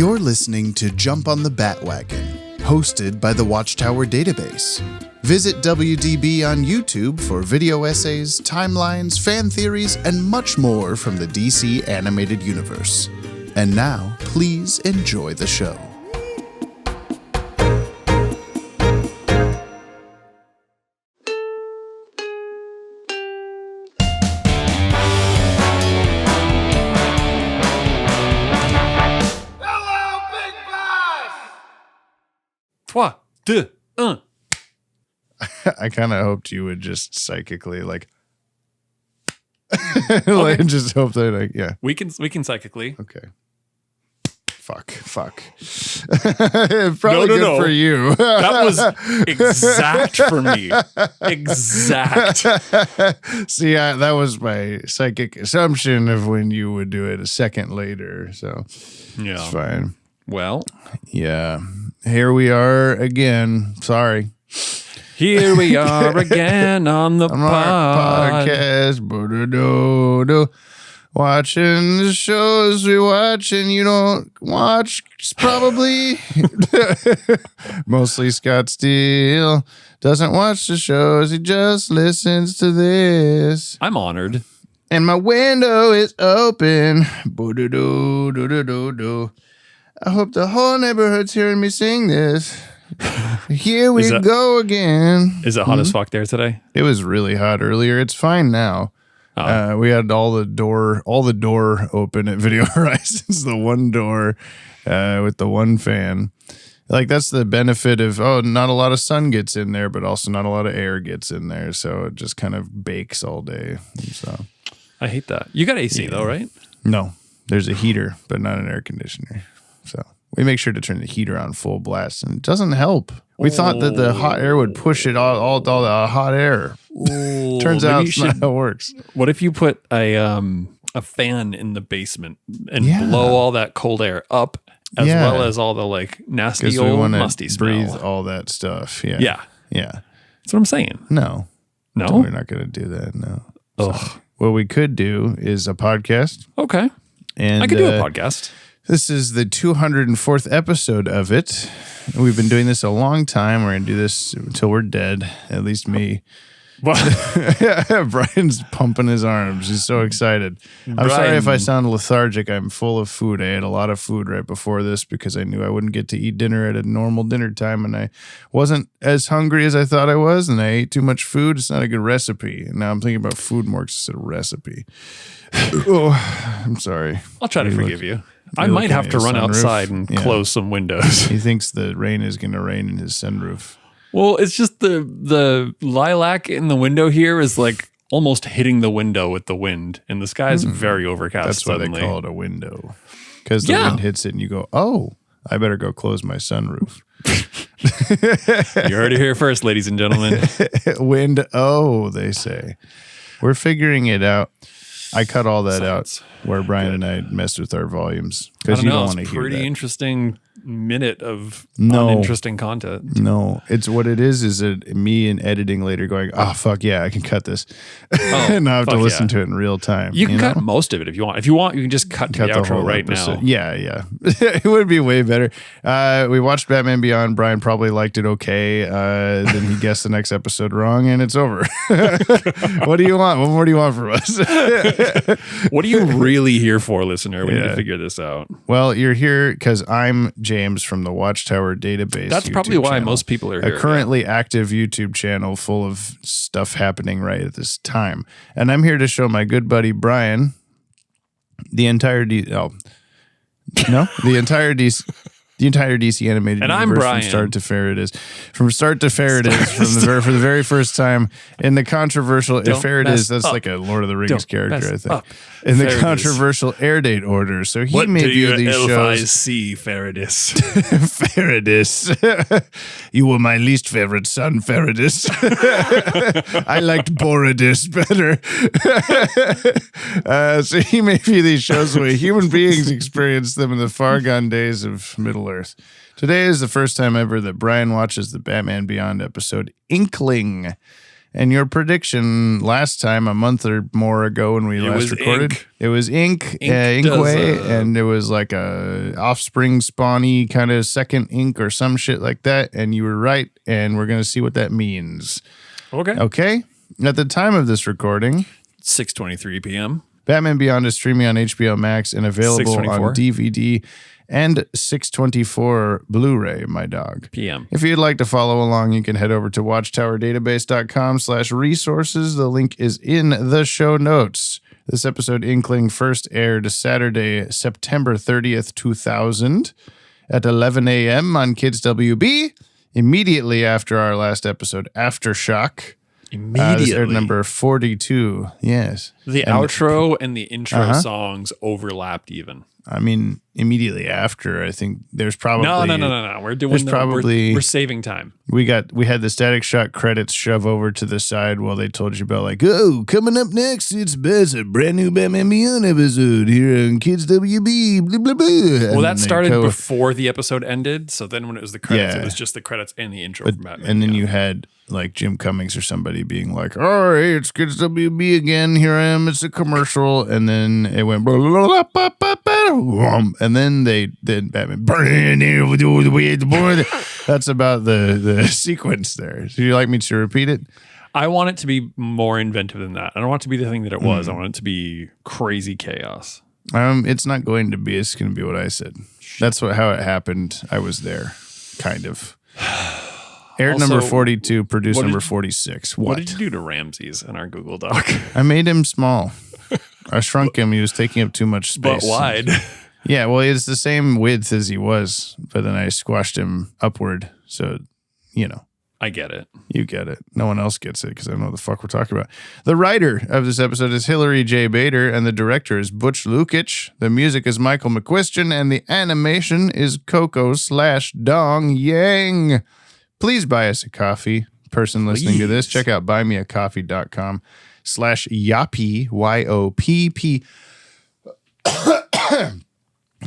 You're listening to Jump on the Bat-Wagon, hosted by the Watchtower Database. Visit WDB on YouTube for video essays, timelines, fan theories, and much more from the DC animated universe. And now, please enjoy the show. Trois, deux, un. I kind of hoped you would just psychically like just hope that yeah. We can psychically. Okay. Fuck. Probably good for you. That was exact for me. Exact. See, that was my psychic assumption of when you would do it a second later. So Yeah. it's fine. Well, Yeah. Here we are again. Sorry. here we are again on the Podcast. Watching the shows we watch and you don't watch, probably. Mostly Scott Steele doesn't watch the shows. He just listens to this. I'm honored. And my window is open. I hope the whole neighborhood's hearing me sing this. Here we go again. Is it hot as fuck there today? It was really hot earlier. It's fine now. We had all the door open at Video Horizons, the one door with the one fan. Like, that's the benefit of, not a lot of sun gets in there, but also not a lot of air gets in there. So it just kind of bakes all day. So I hate that. You got AC though, right? No, there's a heater, but not an air conditioner. So we make sure to turn the heater on full blast, and it doesn't help. We thought that the hot air would push it all the hot air. Turns out it's not how it works. What if you put a fan in the basement and blow all that cold air up, as well as all the nasty old musty smell? Breathe all that stuff. Yeah. That's what I'm saying. No, we're not going to do that. No. So, what we could do is a podcast. Okay. And I could do a podcast. This is the 204th episode of it. We've been doing this a long time. We're going to do this until we're dead, at least me. Brian's pumping his arms. He's so excited. I'm sorry if I sound lethargic. I'm full of food. I ate a lot of food right before this because I knew I wouldn't get to eat dinner at a normal dinner time, and I wasn't as hungry as I thought I was, and I ate too much food. It's not a good recipe. And now I'm thinking about food more because it's a recipe. I'm sorry. I'll try to forgive you. I might have to run outside and close some windows. He thinks the rain is going to rain in his sunroof. Well, it's just the lilac in the window here is almost hitting the window with the wind, and the sky is very overcast. That's suddenly. why they call it a window, because the wind hits it and you go, oh, I better go close my sunroof. You heard it here first, ladies and gentlemen. Wind, they say. We're figuring it out. I cut all that out where Brian and I messed with our volumes because you don't want to hear that. Pretty interesting minute of uninteresting content. No, it's what it is it me in editing later going, fuck yeah, I can cut this. And I have to listen to it in real time. You can cut most of it if you want. If you want, you can just cut the outro right episode. now. Yeah. It would be way better. We watched Batman Beyond. Brian probably liked it okay. Then he guessed the next episode wrong, and it's over. What do you want? What more do you want from us? What are you really here for, listener? We need to figure this out. Well, you're here because I'm James from the Watchtower Database. That's YouTube probably why channel. most people are here. A currently active YouTube channel full of stuff happening right at this time. And I'm here to show my good buddy Brian the entire DC animated and universe I'm Brian. from start to fair it is. From start to fair it is for the very first time in the controversial fair it is. That's like a Lord of the Rings character, I think. In the controversial Airdate order. So he may view these shows. See, Faradis. Faradis. You were my least favorite son, Faradis. I liked Boradis better. So he may view these shows the way human beings experienced them in the far gone days of Middle Earth. Today is the first time ever that Brian watches the Batman Beyond episode Inqueling. And your prediction last time, a month or more ago when we last recorded, it was Inque, and it was like a offspring spawny kind of second ink or some shit like that. And you were right, and we're going to see what that means. Okay. At the time of this recording, 6:23 p.m. Batman Beyond is streaming on HBO Max and available on DVD and 624 Blu-ray, my dog. PM. If you'd like to follow along, you can head over to watchtowerdatabase.com/resources. The link is in the show notes. This episode, Inqueling, first aired Saturday, September 30th, 2000 at 11 a.m. on Kids WB, immediately after our last episode, Aftershock. This aired number 42. Yes. The outro and the intro songs overlapped even. I mean, immediately after, I think there's probably... No. We're doing we're saving time. We had the Static Shock credits shove over to the side while they told you about like, oh, coming up next, it's a brand new Batman Beyond episode here on Kids WB, blah, blah, blah. Well, that started before the episode ended. So then when it was the credits, it was just the credits and the intro from Batman. And then you had like Jim Cummings or somebody being like, all right, it's Kids WB again. Here I am. It's a commercial. And then it went, blah, blah, blah, blah, blah, blah, and then Batman, that's about the sequence there. So you like me to repeat it? I want it to be more inventive than that. I don't want it to be the thing that it was. I want it to be crazy chaos. It's not going to be. It's going to be what I said. That's how it happened. I was there, kind of. Aired number 42, produced number 46. What did you do to Ramses in our Google Doc? I made him small. I shrunk him. He was taking up too much space. But wide. Yeah, well, it's the same width as he was, but then I squashed him upward. So, I get it. You get it. No one else gets it because I don't know what the fuck we're talking about. The writer of this episode is Hilary J. Bader, and the director is Butch Lukic. The music is Michael McQuiston, and the animation is Coco/Dong Yang. Please buy us a coffee. Person listening to this, check out buymeacoffee.com/Yoppie, YOPP.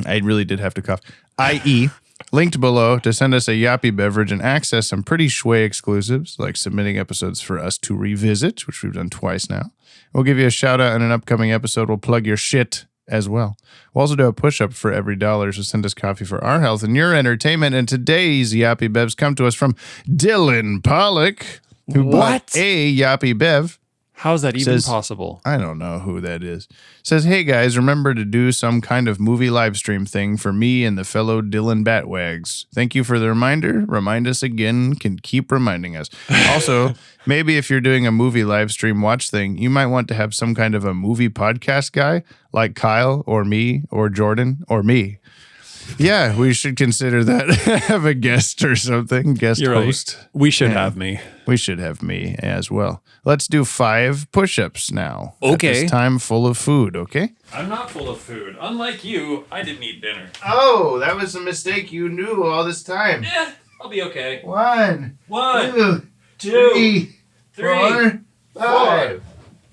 I really did have to cough. IE, linked below to send us a Yoppie beverage and access some pretty shway exclusives, like submitting episodes for us to revisit, which we've done twice now. We'll give you a shout out in an upcoming episode. We'll plug your shit as well. We'll also do a push-up for every dollar, so send us coffee for our health and your entertainment. And today's Yoppie Bevs come to us from Dylan Pollock, who bought a Yoppie Bev. How is that even possible? I don't know who that is. Says, hey guys, remember to do some kind of movie live stream thing for me and the fellow Dylan Bat-Wags. Thank you for the reminder. Remind us again. Can keep reminding us. Also, maybe if you're doing a movie live stream watch thing, you might want to have some kind of a movie podcast guy like Kyle or me or Jordan or me. Yeah, we should consider that. Have a guest or something. You're host. Right. We should have me. We should have me as well. Let's do 5 push-ups now. Okay. At this time full of food, okay? I'm not full of food. Unlike you, I didn't eat dinner. Oh, that was a mistake you knew all this time. Yeah, I'll be okay. 1, 2, 3, 4, 5.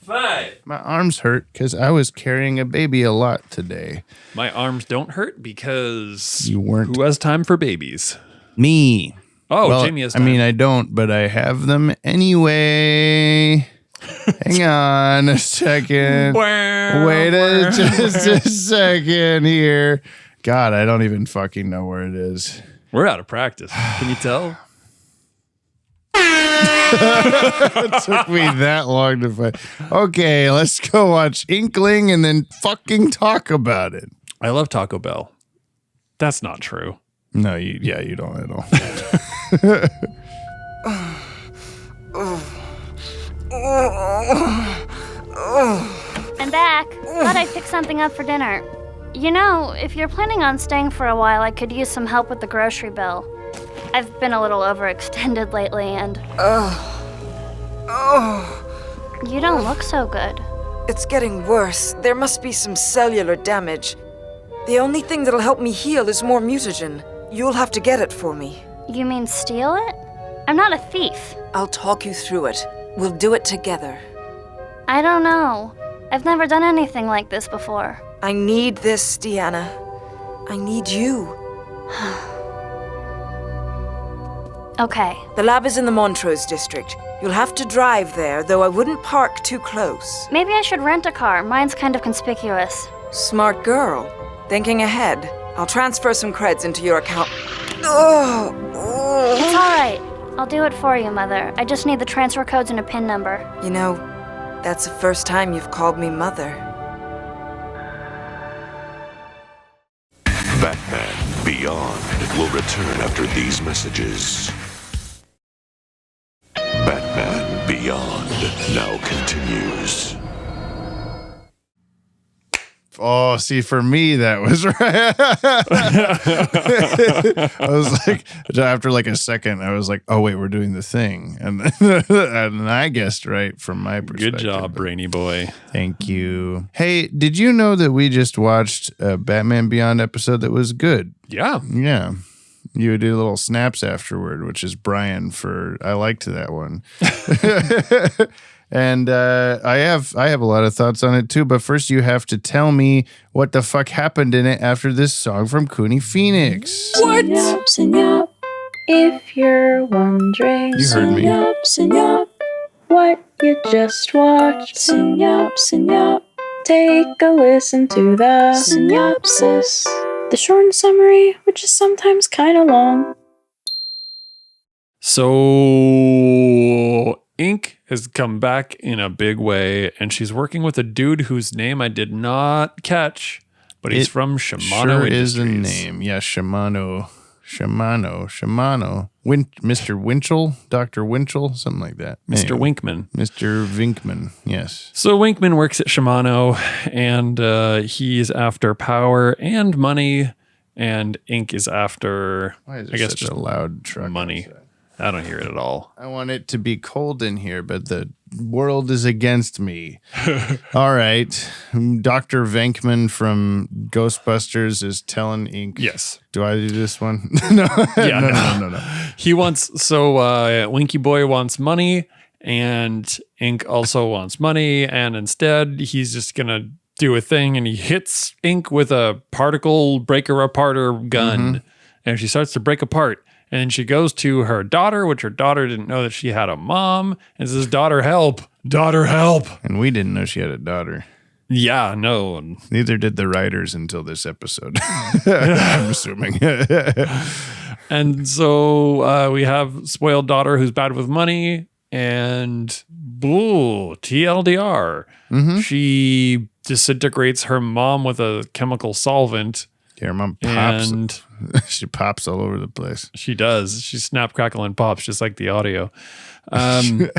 5. My arms hurt because I was carrying a baby a lot today. My arms don't hurt because you weren't. Who has time for babies? Me. Oh, well, Jamie has time. I mean, I don't, but I have them anyway. Hang on a second. Wait just a second here. God, I don't even fucking know where it is. We're out of practice. Can you tell? It took me that long to find. Okay, let's go watch Inqueling and then fucking talk about it. I love Taco Bell. That's not true. No, you don't at all. I'm back. Thought I'd pick something up for dinner. You know, if you're planning on staying for a while, I could use some help with the grocery bill. I've been a little overextended lately, and... You don't look so good. It's getting worse. There must be some cellular damage. The only thing that'll help me heal is more mutagen. You'll have to get it for me. You mean steal it? I'm not a thief. I'll talk you through it. We'll do it together. I don't know. I've never done anything like this before. I need this, Deanna. I need you. Okay. The lab is in the Montrose district. You'll have to drive there, though I wouldn't park too close. Maybe I should rent a car. Mine's kind of conspicuous. Smart girl. Thinking ahead. I'll transfer some creds into your account. Oh. It's all right. I'll do it for you, Mother. I just need the transfer codes and a PIN number. You know, that's the first time you've called me Mother. Batman Beyond will return after these messages. Batman Beyond now continues. Oh, see, for me, that was right. I was like, after like a second, I was like, oh, wait, we're doing the thing. And I guessed right from my perspective. Good job, brainy boy. Thank you. Hey, did you know that we just watched a Batman Beyond episode that was good? Yeah. Yeah. You would do little snaps afterward, which is Brian for, I liked that one. And I have a lot of thoughts on it too, but first you have to tell me what the fuck happened in it after this song from Cooney Phoenix. What? Synup, synup, if you're wondering. You heard me. Synup, synup, what you just watched. Synup, synup, take a listen to the synopsis. The short summary, which is sometimes kind of long. So Inque has come back in a big way, and she's working with a dude whose name I did not catch, but he's from Shimano Sure Industries. is a name. Yeah, Shimano. Mr. Winchell, Dr. Winchell, something like that. Mr. Anyway, Winkman. Mr. Vinkman, yes. So Winkman works at Shimano, and he's after power and money, and Inque is after, Why is I there guess, such just a loud truck money. outside? I don't hear it at all. I want it to be cold in here, but the world is against me. All right. Dr. Venkman from Ghostbusters is telling Inque. Yes. Do I do this one? No. Yeah, No. He wants, Winky Boy wants money, and Inque also wants money, and instead he's just going to do a thing, and he hits Inque with a particle breaker aparter gun, and she starts to break apart. And she goes to her daughter, which her daughter didn't know that she had a mom, and says, "Daughter, help! Daughter, help!" And we didn't know she had a daughter. Yeah, no. Neither did the writers until this episode. I'm assuming. And so we have spoiled daughter who's bad with money, and TLDR. She disintegrates her mom with a chemical solvent. Yeah, her mom pops. And she pops all over the place. she does. She snap, crackle, and pops, just like the audio. And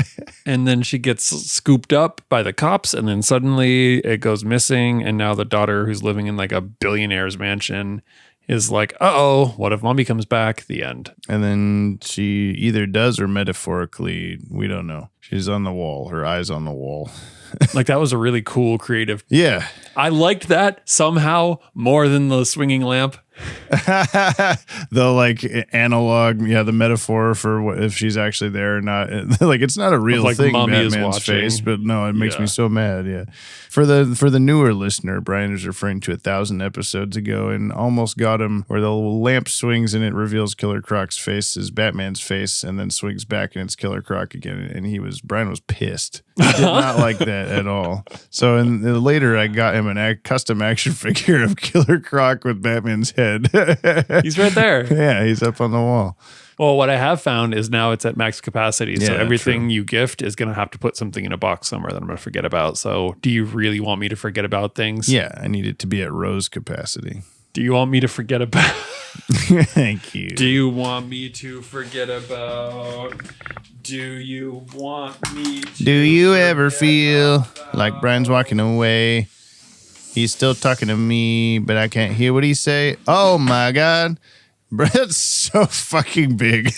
then she gets scooped up by the cops, and then suddenly it goes missing. And now the daughter, who's living in like a billionaire's mansion, is like, uh-oh, what if mommy comes back? The end. And then she either does or metaphorically, we don't know. She's on the wall, her eyes on the wall. Like, that was a really cool, creative. Yeah. I liked that somehow more than the swinging lamp. The like analog, the metaphor for what, if she's actually there or not. Like, it's not a real like thing, mommy is Batman's watching. face, but no, it makes Yeah. me so mad. Yeah. For the newer listener, Brian is referring to 1,000 episodes ago and almost got him where the lamp swings and it reveals Killer Croc's face as Batman's face and then swings back and it's Killer Croc again. And Brian was pissed. He did not like that at all. So later I got him a custom action figure of Killer Croc with Batman's head. He's right there. Yeah, he's up on the wall. Well, what I have found is now it's at max capacity. So Yeah, everything true. you gift is going to have to put something in a box somewhere that I'm going to forget about. So do you really want me to forget about things? Yeah, I need it to be at rose capacity. Do you want me to forget about... Thank you. Do you want me to forget about... Do you want me to... Do you ever feel like Brian's walking away? He's still talking to me, but I can't hear what he say. Oh my God. Brett's so fucking big.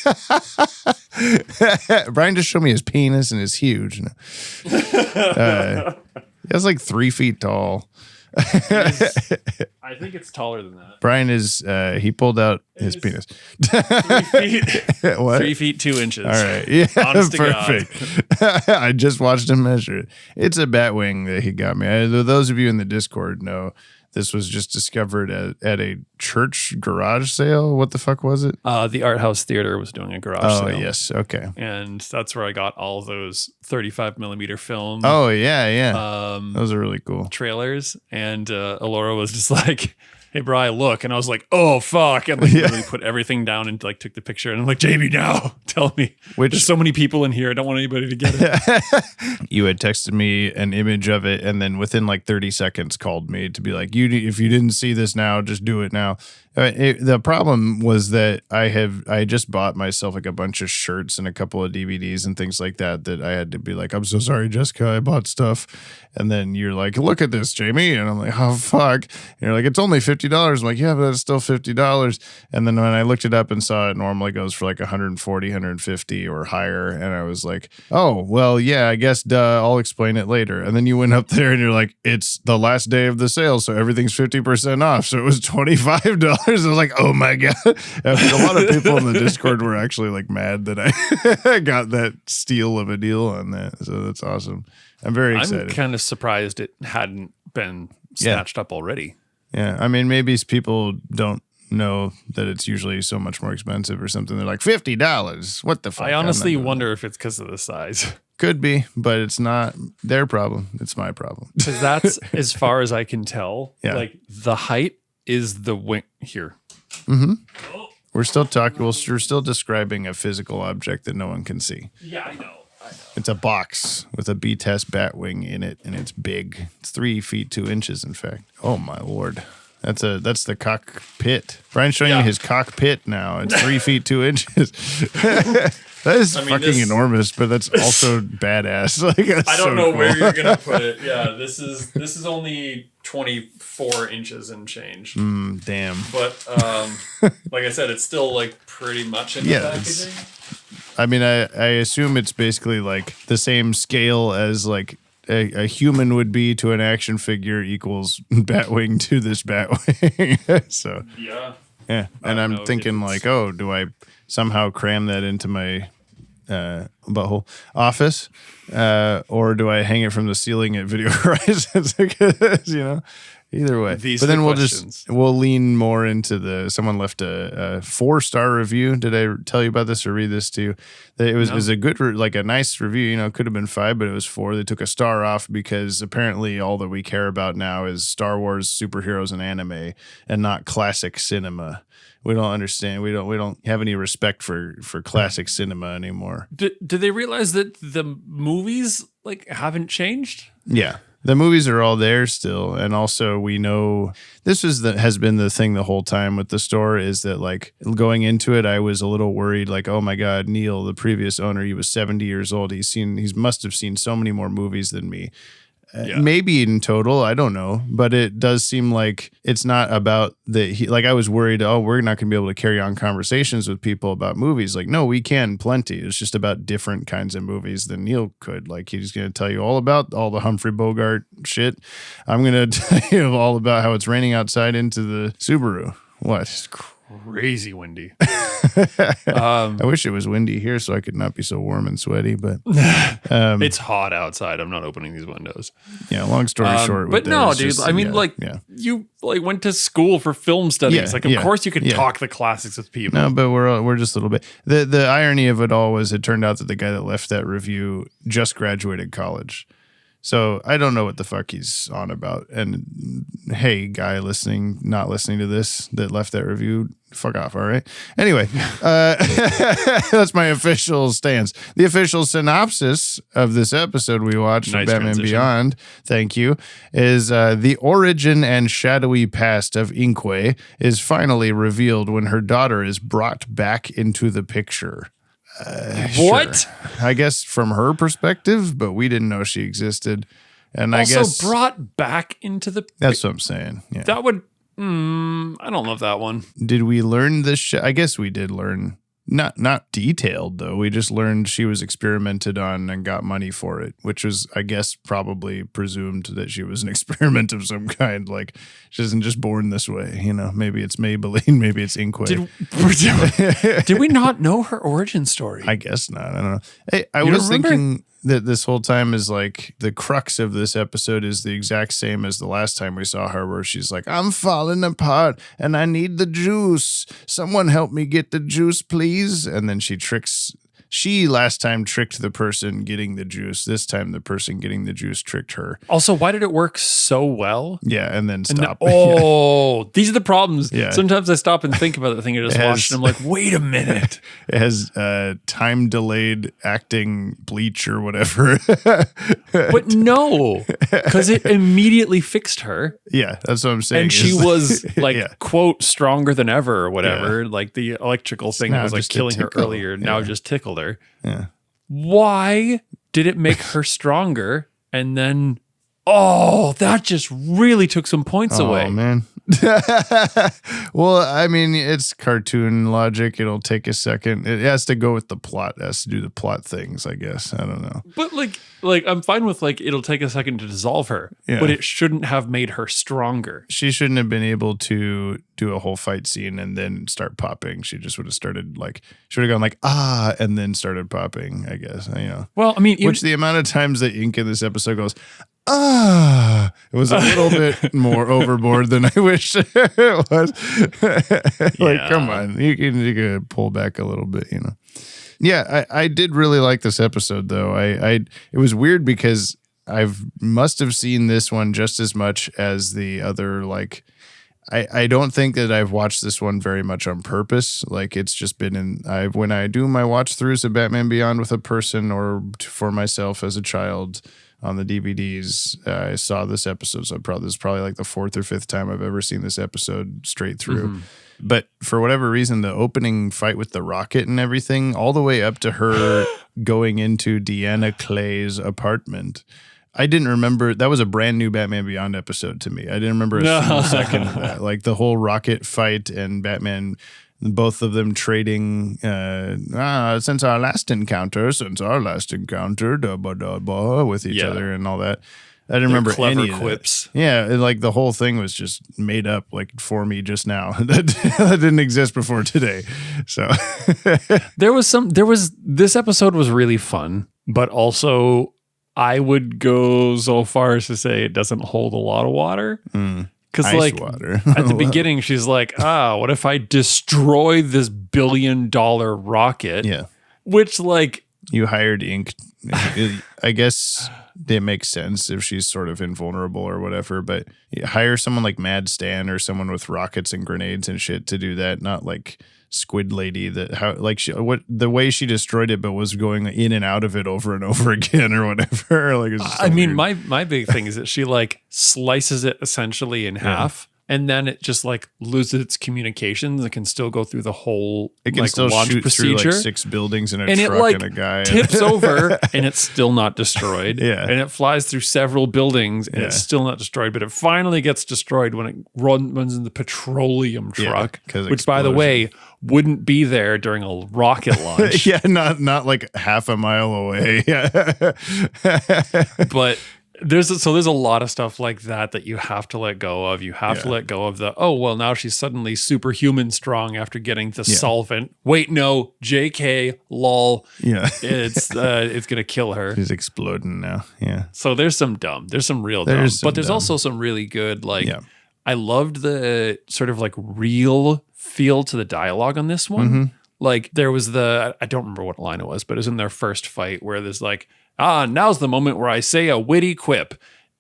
Brian just showed me his penis and it's huge. He has like 3 feet tall. I think it's taller than that. Brian is, he pulled out his penis. 3 feet. What? 3 feet 2 inches. All right. Yeah. Honest to perfect. I just watched him measure it. It's a bat wing that he got me. Those of you in the Discord know this was just discovered at a church garage sale. What the fuck was it? The Art House Theater was doing a garage sale. Oh, yes. Okay. And that's where I got all those 35 millimeter film. Oh, yeah. Those are really cool. Trailers. And Alora was just like, hey, Bri, look. And I was like, oh, fuck. And like really put everything down and like took the picture. And I'm like, Jamie, now tell me. There's so many people in here. I don't want anybody to get it. You had texted me an image of it and then within like 30 seconds called me to be like, if you didn't see this now, just do it now. The problem was that I just bought myself like a bunch of shirts and a couple of DVDs and things like that I had to be like, I'm so sorry, Jessica, I bought stuff. And then you're like, look at this, Jamie. And I'm like, oh, fuck. And you're like, it's only $50. I'm like, yeah, but it's still $50. And then when I looked it up and saw it normally goes for like 140, 150 or higher. And I was like, oh, well, yeah, I guess, duh, I'll explain it later. And then you went up there and you're like, it's the last day of the sale, so everything's 50% off. So it was $25. I was like, oh my God. A lot of people in the Discord were actually like mad that I got that steal of a deal on that. So that's awesome. I'm very excited. I'm kind of surprised it hadn't been snatched up already. Yeah. I mean, maybe people don't know that it's usually so much more expensive or something. They're like, $50. What the fuck? I honestly wonder if it's because of the size. Could be, but it's not their problem. It's my problem. Because that's, as far as I can tell, like the height is the wing here. Mm-hmm. We're still talking. Well, we're still describing a physical object that no one can see. Yeah, I know. It's a box with a B-test Bat-Wing in it, and it's big. It's 3 feet 2 inches, in fact. Oh my lord, that's the cockpit. Brian's showing me his cockpit now. It's 3 feet 2 inches. That is fucking enormous, but that's also badass. Like, I don't know where you're gonna put it. Yeah, this is only 24 inches and change. Damn. But like I said, it's still like pretty much in the packaging. I mean, I assume it's basically like the same scale as like a human would be to an action figure equals Batwing to this Batwing. So yeah. And I'm thinking like, oh, do I somehow cram that into my butthole office, or do I hang it from the ceiling at Video Horizons? Because, either way. But then we'll lean more into someone left a 4-star review. Did I tell you about this or read this to you? That it was a good, like a nice review. It could have been 5, but it was 4. They took a star off because apparently all that we care about now is Star Wars, superheroes, and anime, and not classic cinema. We don't understand. We don't have any respect for classic cinema anymore. Do they realize that the movies like haven't changed? Yeah. The movies are all there still. And also we know this has been the thing the whole time with the store is that like going into it, I was a little worried like, oh my God, Neil, the previous owner, he was 70 years old. He must have seen so many more movies than me. Maybe in total, I don't know, but it does seem like it's not about like I was worried, oh, we're not going to be able to carry on conversations with people about movies. Like, no, we can plenty. It's just about different kinds of movies than Neil could. Like, he's going to tell you all about all the Humphrey Bogart shit. I'm going to tell you all about how it's raining outside into the Subaru. What? It's crazy windy. I wish it was windy here so I could not be so warm and sweaty, but it's hot outside. I'm not opening these windows. Yeah, long story short. But no, dude, I mean, you like went to school for film studies. Of course you could talk the classics with people. No, but we're just a little bit. The irony of it all was it turned out that the guy that left that review just graduated college. So I don't know what the fuck he's on about. And hey, guy not listening to this that left that review, fuck off, all right? Anyway, that's my official stance. The official synopsis of this episode we watched, nice Batman transition. Beyond, thank you, is the origin and shadowy past of Inque is finally revealed when her daughter is brought back into the picture. What? Sure. I guess from her perspective, but we didn't know she existed. And also I guess brought back into the. That's what I'm saying. Yeah. That would. I don't love that one. Did we learn this? I guess we did learn. Not detailed though. We just learned she was experimented on and got money for it, which was, I guess, probably presumed that she was an experiment of some kind. Like she isn't just born this way. Maybe it's Maybelline, maybe it's Inque. Did we not know her origin story? I guess not. I don't know. Hey, I was thinking that this whole time is like the crux of this episode is the exact same as the last time we saw her, where she's like, I'm falling apart and I need the juice. Someone help me get the juice, please. And then she last time tricked the person getting the juice. This time the person getting the juice tricked her. Also, why did it work so well? Yeah, and then stop. These are the problems. Yeah. Sometimes I stop and think about the thing I just watched, and I'm like, wait a minute. It has time delayed acting bleach or whatever. But no, because it immediately fixed her. Yeah, that's what I'm saying. And she was like, yeah. quote, stronger than ever or whatever. Yeah. Like the electrical thing that was like killing her earlier now just tickled her. Yeah. Why did it make her stronger? And then, that just really took some points away. Oh, man. Well, I mean, it's cartoon logic. It'll take a second. It has to go with the plot. It has to do the plot things, I guess. I don't know. But like I'm fine with like it'll take a second to dissolve her, but it shouldn't have made her stronger. She shouldn't have been able to do a whole fight scene and then start popping. She just would have started she would have gone like, and then started popping, I guess. Well, I mean, which the amount of times that Inque in this episode goes, it was a little bit more overboard than I wish it was. Come on, you can pull back a little bit, Yeah, I did really like this episode though. It was weird because must have seen this one just as much as the other. I don't think that I've watched this one very much on purpose. It's just been when I do my watch throughs of Batman Beyond with a person or for myself as a child on the DVDs, I saw this episode. So this is probably like the fourth or fifth time I've ever seen this episode straight through. Mm-hmm. But for whatever reason, the opening fight with the rocket and everything, all the way up to her going into Deanna Clay's apartment, I didn't remember. That was a brand new Batman Beyond episode to me. I didn't remember a single second of that. Like the whole rocket fight and Batman, both of them trading, since our last encounter, with each other and all that. I didn't remember clever any of quips. That. Yeah, the whole thing was just made up for me just now. that didn't exist before today. So this episode was really fun, but also I would go so far as to say it doesn't hold a lot of water. Because water. At the beginning, she's like, what if I destroy this $1 billion rocket? Yeah. Which you hired Inque. I guess it makes sense if she's sort of invulnerable or whatever, but you hire someone like Mad Stan or someone with rockets and grenades and shit to do that, not like Squid Lady the way she destroyed it, but was going in and out of it over and over again or whatever. My big thing is that she slices it essentially in half. And then it just loses its communications. It can still go through the whole still launch shoot procedure. Through 6 buildings and and truck it and a guy. Tips over and it's still not destroyed. Yeah. And it flies through several buildings and it's still not destroyed. But it finally gets destroyed when it runs in the petroleum truck, which by the way wouldn't be there during a rocket launch. Yeah, not like half a mile away. Yeah. But there's a lot of stuff like that you have to let go of. You have to let go of now she's suddenly superhuman strong after getting the solvent. Wait, no, JK, lol. Yeah. It's gonna kill her. She's exploding now. Yeah. So there's some real dumb. But there's also some really good I loved the sort of real feel to the dialogue on this one. Mm-hmm. There was I don't remember what line it was, but it was in their first fight where there's now's the moment where I say a witty quip.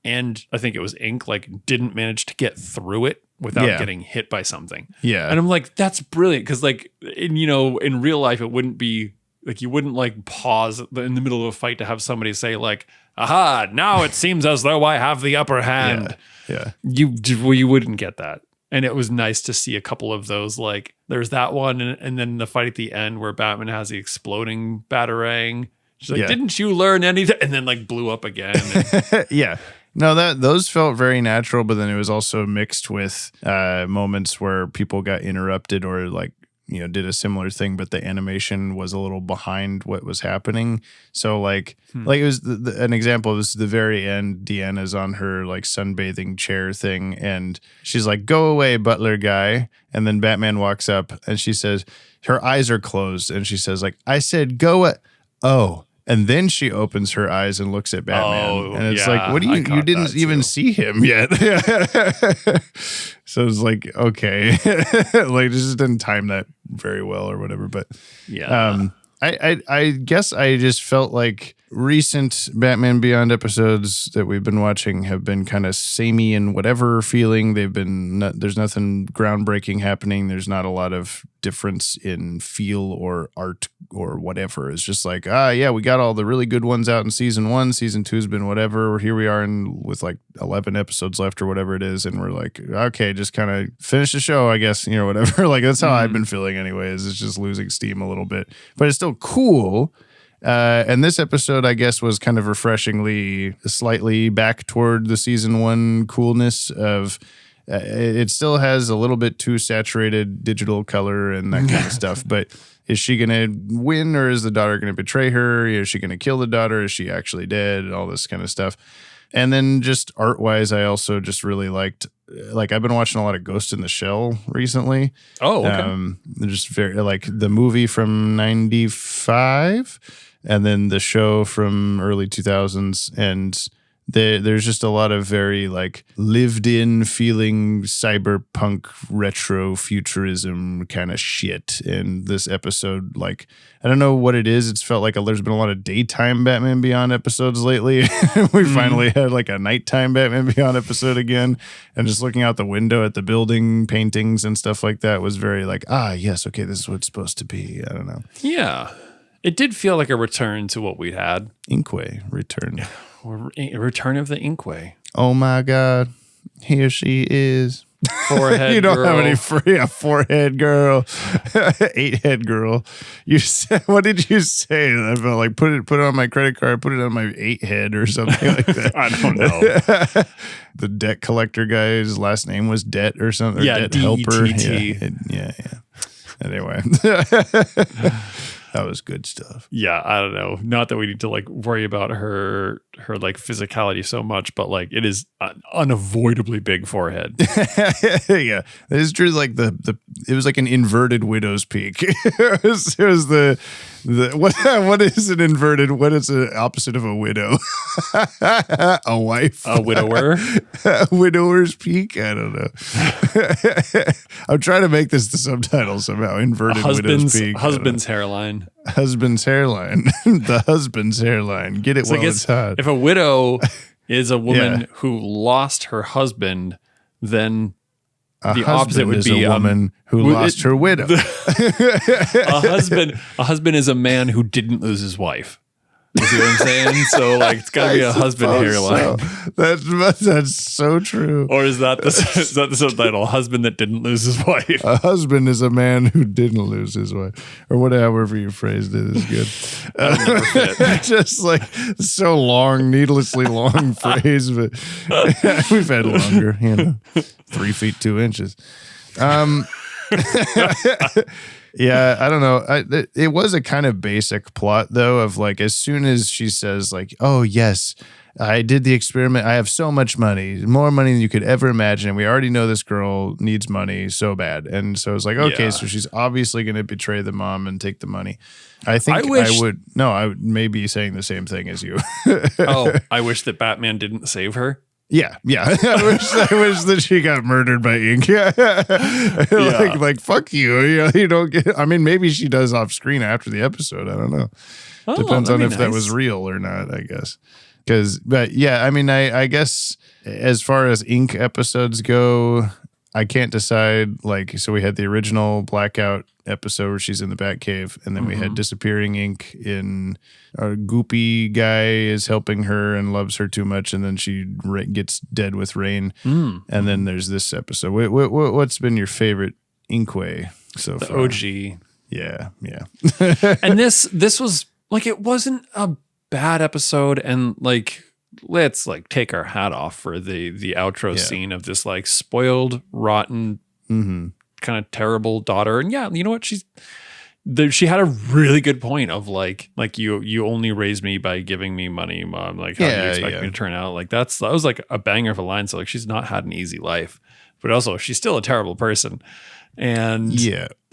And I think it was Inque didn't manage to get through it without getting hit by something. Yeah. And I'm like, that's brilliant. Cause in real life, it wouldn't be you wouldn't pause in the middle of a fight to have somebody say aha, now it seems as though I have the upper hand. Yeah. You wouldn't get that. And it was nice to see a couple of those, there's that one. And then the fight at the end where Batman has the exploding batarang. She's didn't you learn anything? And then blew up again. Yeah. No, those felt very natural, but then it was also mixed with moments where people got interrupted or did a similar thing, but the animation was a little behind what was happening. So it was an example of this, the very end, Deanna's on her sunbathing chair thing. And she's like, go away, butler guy. And then Batman walks up and she says, her eyes are closed. And she says I said, go. Oh, And then she opens her eyes and looks at Batman. And it's like, what do you didn't even see him yet. So it's like, okay. Like, just didn't time that very well or whatever. But I guess I just felt like recent Batman Beyond episodes that we've been watching have been kind of samey and whatever feeling. There's nothing groundbreaking happening. There's not a lot of difference in feel or art or whatever. It's just like, we got all the really good ones out in season 1. Season 2's been whatever. Here we are with like 11 episodes left or whatever it is. And we're like, okay, just kind of finish the show, I guess, whatever. Like, that's how I've been feeling anyways. It's just losing steam a little bit, but it's still cool. And this episode, I guess, was kind of refreshingly slightly back toward the season 1 coolness of it still has a little bit too saturated digital color and that kind of stuff. But is she going to win, or is the daughter going to betray her? Is she going to kill the daughter? Is she actually dead? All this kind of stuff. And then just art wise, I also just really liked, like, I've been watching a lot of Ghost in the Shell recently. Oh, okay. Just very like the movie from 95 and then the show from early 2000s. And there's just a lot of very like lived in feeling cyberpunk retro futurism kind of shit. And this episode, like, I don't know what it is. It's felt like there's been a lot of daytime Batman Beyond episodes lately. We finally had like a nighttime Batman Beyond episode again. And just looking out the window at the building paintings and stuff like that was very like, yes, okay, this is what it's supposed to be. I don't know. Yeah. It did feel like a return to what we had. Inque return. A return of the Inque. Oh my God. Here she is. Forehead you don't girl. have any forehead girl. 8-head girl. You said, what did you say? I felt like put it on my credit card, put it on my 8-head or something like that. I don't know. The debt collector guy's last name was Debt or something. Or Yeah, Debt Helper. DETT. Yeah. Anyway. That was good stuff. Yeah, I don't know. Not that we need to like worry about her like physicality so much, but like it is an unavoidably big forehead. Yeah, it is true. Like it was like an inverted widow's peak. it was the what is an inverted? What is the opposite of a widow? A wife, a widower, a widower's peak. I don't know. I'm trying to make this the subtitle somehow. Inverted widow's peak. Husband's hairline. Husband's hairline. The husband's hairline. Get it while it's hot. If a widow is a woman who lost her husband, then the opposite would be a woman who lost her widow. A husband is a man who didn't lose his wife. You see what I'm saying? So like it's gotta be a husband hairline. So. That's so true. Or is that the subtitle? A husband that didn't lose his wife. A husband is a man who didn't lose his wife, or whatever you phrased it is good. Just like so long, needlessly long phrase, but we've had longer. 3 feet 2 inches. Yeah, I don't know. It was a kind of basic plot, though, of like as soon as she says like, oh, yes, I did the experiment. I have so much money, more money than you could ever imagine. And we already know this girl needs money so bad. And so it's like, okay, so she's obviously going to betray the mom and take the money. I think I would may be saying the same thing as you. I wish that Batman didn't save her. Yeah. I wish that she got murdered by Inque. Like fuck you. You don't get. I mean, maybe she does off screen after the episode. I don't know. Depends on if that was real or not. I guess. But yeah, I mean, I guess as far as Inque episodes go, I can't decide. Like, so we had the original Blackout episode where she's in the Batcave, and then we had Disappearing Inque in a goopy guy is helping her and loves her too much, and then she gets dead with rain. And then there's this episode. What's been your favorite Inque so far? The OG. Yeah. And this was like, it wasn't a bad episode, and like let's like take our hat off for the outro scene of this like spoiled, rotten, kind of terrible daughter. And yeah, you know what? She had a really good point of like you only raised me by giving me money, Mom. Like how do you expect me to turn out? Like that was like a banger of a line. So like she's not had an easy life, but also she's still a terrible person. And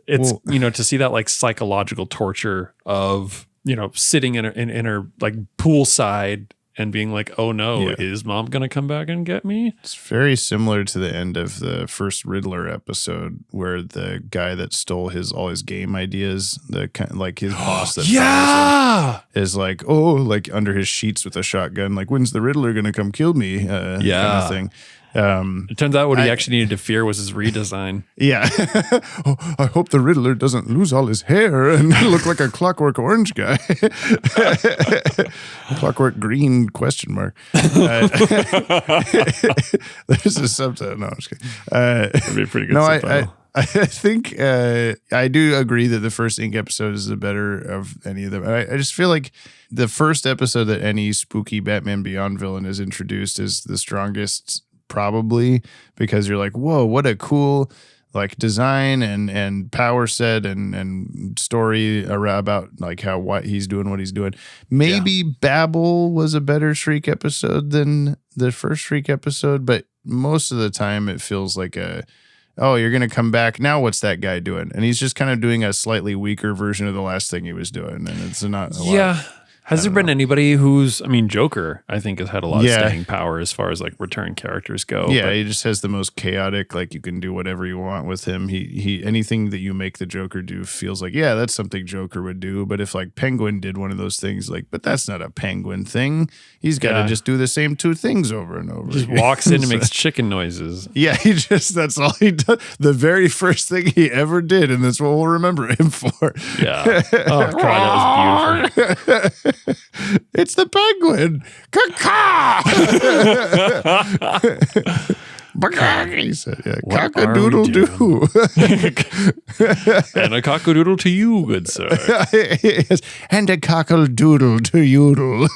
it's to see that like psychological torture of sitting in her like poolside and being like, oh no, is mom going to come back and get me? It's very similar to the end of the first Riddler episode where the guy that stole all his game ideas, like his boss that fires him, is like, oh, like under his sheets with a shotgun, like, when's the Riddler going to come kill me? Kind of thing. It turns out what he actually needed to fear was his redesign. Yeah. Oh, I hope the Riddler doesn't lose all his hair and look like a Clockwork Orange guy. Clockwork Green ? There's a subtitle. No, I'm just kidding. That'd be a pretty good subtitle. I think I do agree that the first Inque episode is the better of any of them. I just feel like the first episode that any spooky Batman Beyond villain is introduced is the strongest, probably, because you're like, whoa, what a cool like design and power set and story about like what he's doing. Maybe Babel was a better Shriek episode than the first Shriek episode, but most of the time it feels like oh, you're going to come back. Now what's that guy doing? And he's just kind of doing a slightly weaker version of the last thing he was doing. And it's not a lot. Has there been anybody Joker, I think, has had a lot of staying power as far as like return characters go. Yeah, he just has the most chaotic, like you can do whatever you want with him. He anything that you make the Joker do feels like, yeah, that's something Joker would do. But if like Penguin did one of those things, like, but that's not a Penguin thing. He's got to just do the same two things over and over. Just walks in and makes chicken noises. Yeah, that's all he does. The very first thing he ever did, and that's what we'll remember him for. Yeah. Oh, God, that was beautiful. It's the Penguin. Caw-caw! He said, cock-a-doodle-doo. And a cock-a-doodle to you, good sir. Yes. And a cockle-doodle to yoodle.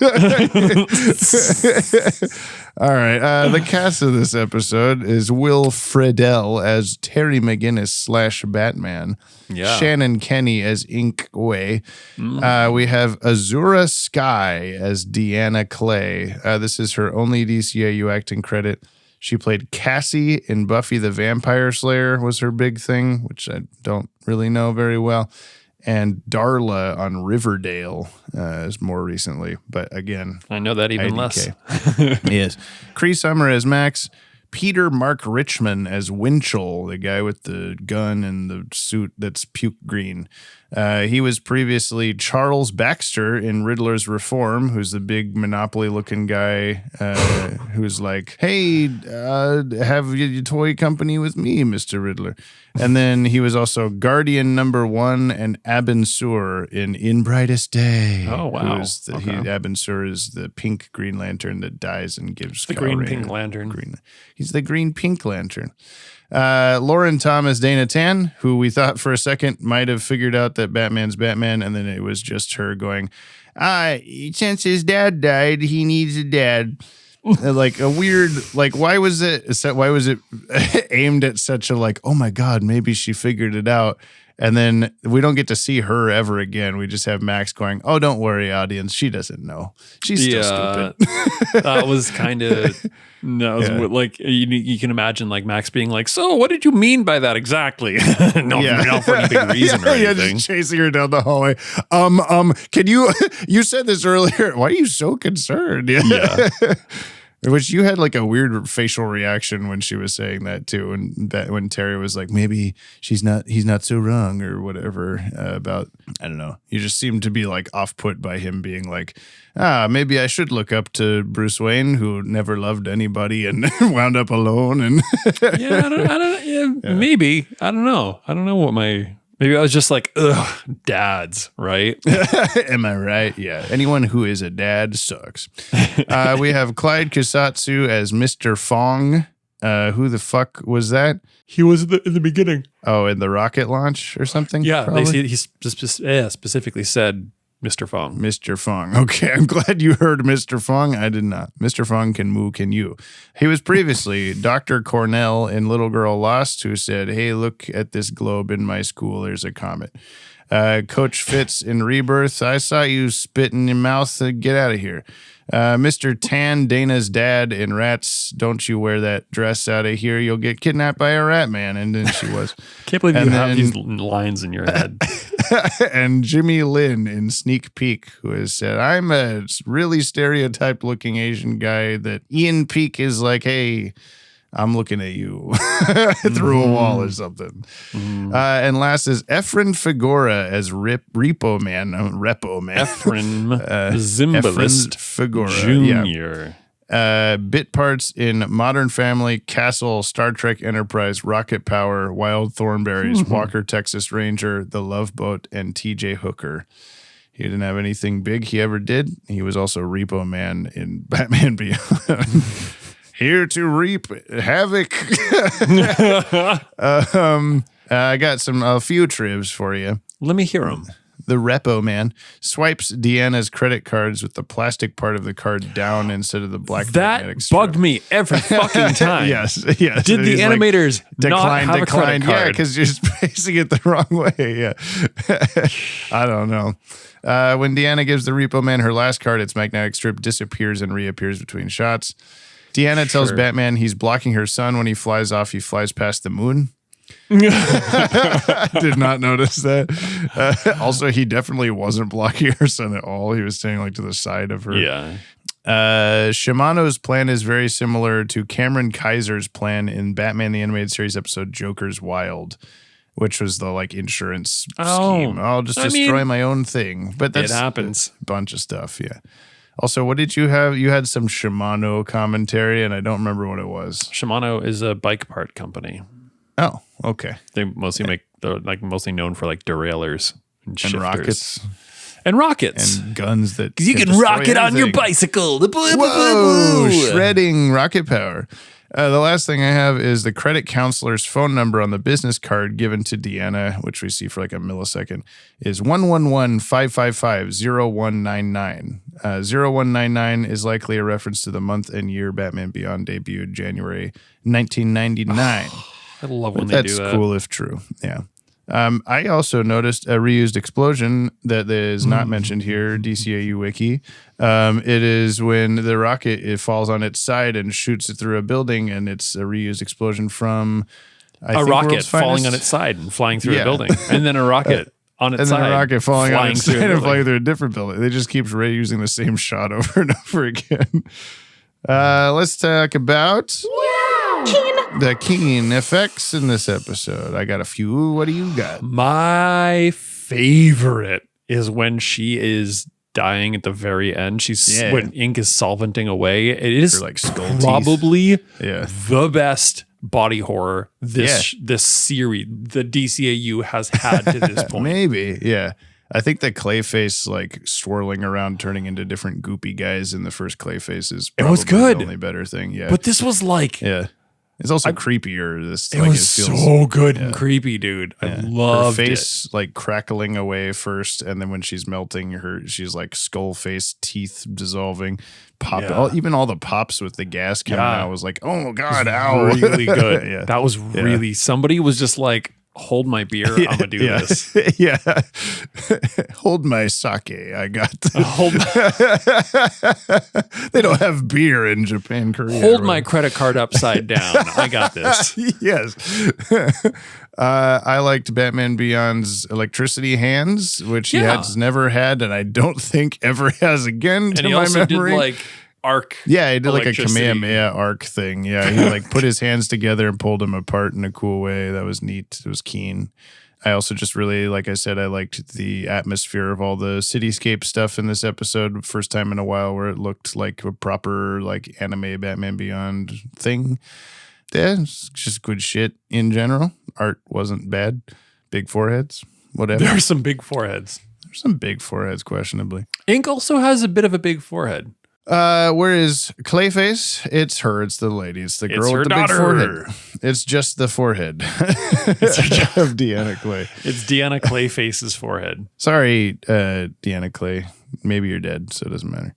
All right. The cast of this episode is Will Friedle as Terry McGinnis / Batman. Yeah. Shannon Kenny as Inque. We have Azura Sky as Deanna Clay. This is her only DCAU acting credit. She played Cassie in Buffy the Vampire Slayer was her big thing, which I don't really know very well. And Darla on Riverdale is more recently. But again, I know that even less. Yes. Cree Summer as Max. Peter Mark Richmond as Winchell, the guy with the gun and the suit that's puke green. He was previously Charles Baxter in Riddler's Reform, who's the big Monopoly-looking guy who's like, hey, have your toy company with me, Mr. Riddler. And then he was also Guardian number 1 and Abin Sur in Brightest Day. Oh, wow. Abin Sur is the pink Green Lantern that dies and gives the green-pink lantern. He's the green-pink lantern. Lauren Thomas Dana Tan, who we thought for a second might have figured out that Batman's Batman, and then it was just her going, since his dad died, he needs a dad. Like a weird, like why was it aimed at such a like, oh my God, maybe she figured it out. And then we don't get to see her ever again. We just have Max going, oh, don't worry, audience. She doesn't know. She's still stupid. That was kind of, like, you can imagine like Max being like, so what did you mean by that exactly? Not for any big reason or anything. Just chasing her down the hallway. Can you said this earlier. Why are you so concerned? Yeah. Which you had like a weird facial reaction when she was saying that too, and when Terry was like, maybe he's not so wrong or whatever about, I don't know. You just seemed to be like off put by him being like, maybe I should look up to Bruce Wayne, who never loved anybody and wound up alone. And maybe I don't know. Maybe I was just like, ugh, dads, right? Am I right? Yeah. Anyone who is a dad sucks. We have Clyde Kusatsu as Mr. Fong. Who the fuck was that? He was in the beginning. Oh, in the rocket launch or something? Yeah, he specifically said Mr. Fong. Mr. Fong. Okay, I'm glad you heard Mr. Fong. I did not. Mr. Fong can moo, can you? He was previously Dr. Cornell in Little Girl Lost, who said, hey, look at this globe in my school. There's a comet. Coach Fitz in Rebirth, I saw you spit in your mouth. Get out of here. Mr. Tan, Dana's dad in Rats, don't you wear that dress out of here. You'll get kidnapped by a rat man. And then she was. Can't believe you have these lines in your head. And Jimmy Lin in Sneak Peek, who has said, I'm a really stereotyped looking Asian guy that Ian Peek is like, hey, I'm looking at you through a wall or something. And last is Efren Figura as Repo Man. Efren Zimbalist Figura. Jr. Bit parts in Modern Family, Castle, Star Trek Enterprise, Rocket Power, Wild Thornberries, Walker, Texas Ranger, The Love Boat, and TJ Hooker. He didn't have anything big he ever did. He was also Repo Man in Batman Beyond. Here to reap havoc. I got a few trivs for you. Let me hear them. The Repo Man swipes Deanna's credit cards with the plastic part of the card down instead of the black magnetic strip. Bugged me every fucking time. Yes. Did the animators not have a credit card? Yeah, because you're just facing it the wrong way. Yeah. I don't know. When Deanna gives the Repo Man her last card, its magnetic strip disappears and reappears between shots. Deanna tells Batman he's blocking her son when he flies off. He flies past the moon. Did not notice that. Also, he definitely wasn't blocking her son at all. He was staying like to the side of her. Yeah. Shimano's plan is very similar to Cameron Kaiser's plan in Batman the Animated Series episode Joker's Wild, which was the like insurance scheme. I'll just destroy my own thing. But it happens. A bunch of stuff. Yeah. Also, what did you have? You had some Shimano commentary, and I don't remember what it was. Shimano is a bike part company. Oh, okay. They mostly they're like mostly known for like derailers and shifters. Rockets. And rockets. And guns that you can rocket on your bicycle. Whoa, shredding rocket power. The last thing I have is the credit counselor's phone number on the business card given to Deanna, which we see for like a millisecond, is 111-555-0199. 0199 is likely a reference to the month and year Batman Beyond debuted, January 1999. I love when they do that. That's cool if true. Yeah. I also noticed a reused explosion that is not mentioned here, DCAU Wiki. It is when the rocket falls on its side and shoots it through a building, and it's a reused explosion from a rocket falling on its side and flying through a building, and then a rocket on its side, and then a rocket falling on its side and flying through a different building. They just keep reusing the same shot over and over again. Let's talk about the Keen effects in this episode. I got a few. What do you got? My favorite is when she is dying at the very end. When ink is solventing away. It is like skull probably the best body horror this series, the DCAU has had to this point. Maybe, yeah. I think the Clayface like swirling around, turning into different goopy guys in the first Clayface is probably the only better thing. Yeah, but this was like, it's also creepier. It was so good and creepy, dude. I loved her face like crackling away first, and then when she's melting, she's like skull face, teeth dissolving, even all the pops with the gas coming out was like, oh god, ow, really good. That was really somebody was just like, hold my beer, I'm gonna do this. Hold my sake. I got they don't have beer in Japan, Korea. Hold my credit card upside down. I got this. Yes. I liked Batman Beyond's electricity hands, which he has never had, and I don't think ever has again. And he also did like arc. Yeah, he did like a Kamehameha arc thing. Yeah, he like put his hands together and pulled them apart in a cool way. That was neat. It was keen. I also just really, like I said, I liked the atmosphere of all the cityscape stuff in this episode. First time in a while where it looked like a proper like anime Batman Beyond thing. Yeah, it's just good shit in general. Art wasn't bad. Big foreheads, whatever. There are some big foreheads. There's some big foreheads, questionably. Ink also has a bit of a big forehead. Whereas Clayface, it's her, it's the lady, it's the girl with the big forehead. It's just the forehead of Deanna Clay. It's Deanna Clayface's forehead. Sorry, Deanna Clay. Maybe you're dead, so it doesn't matter.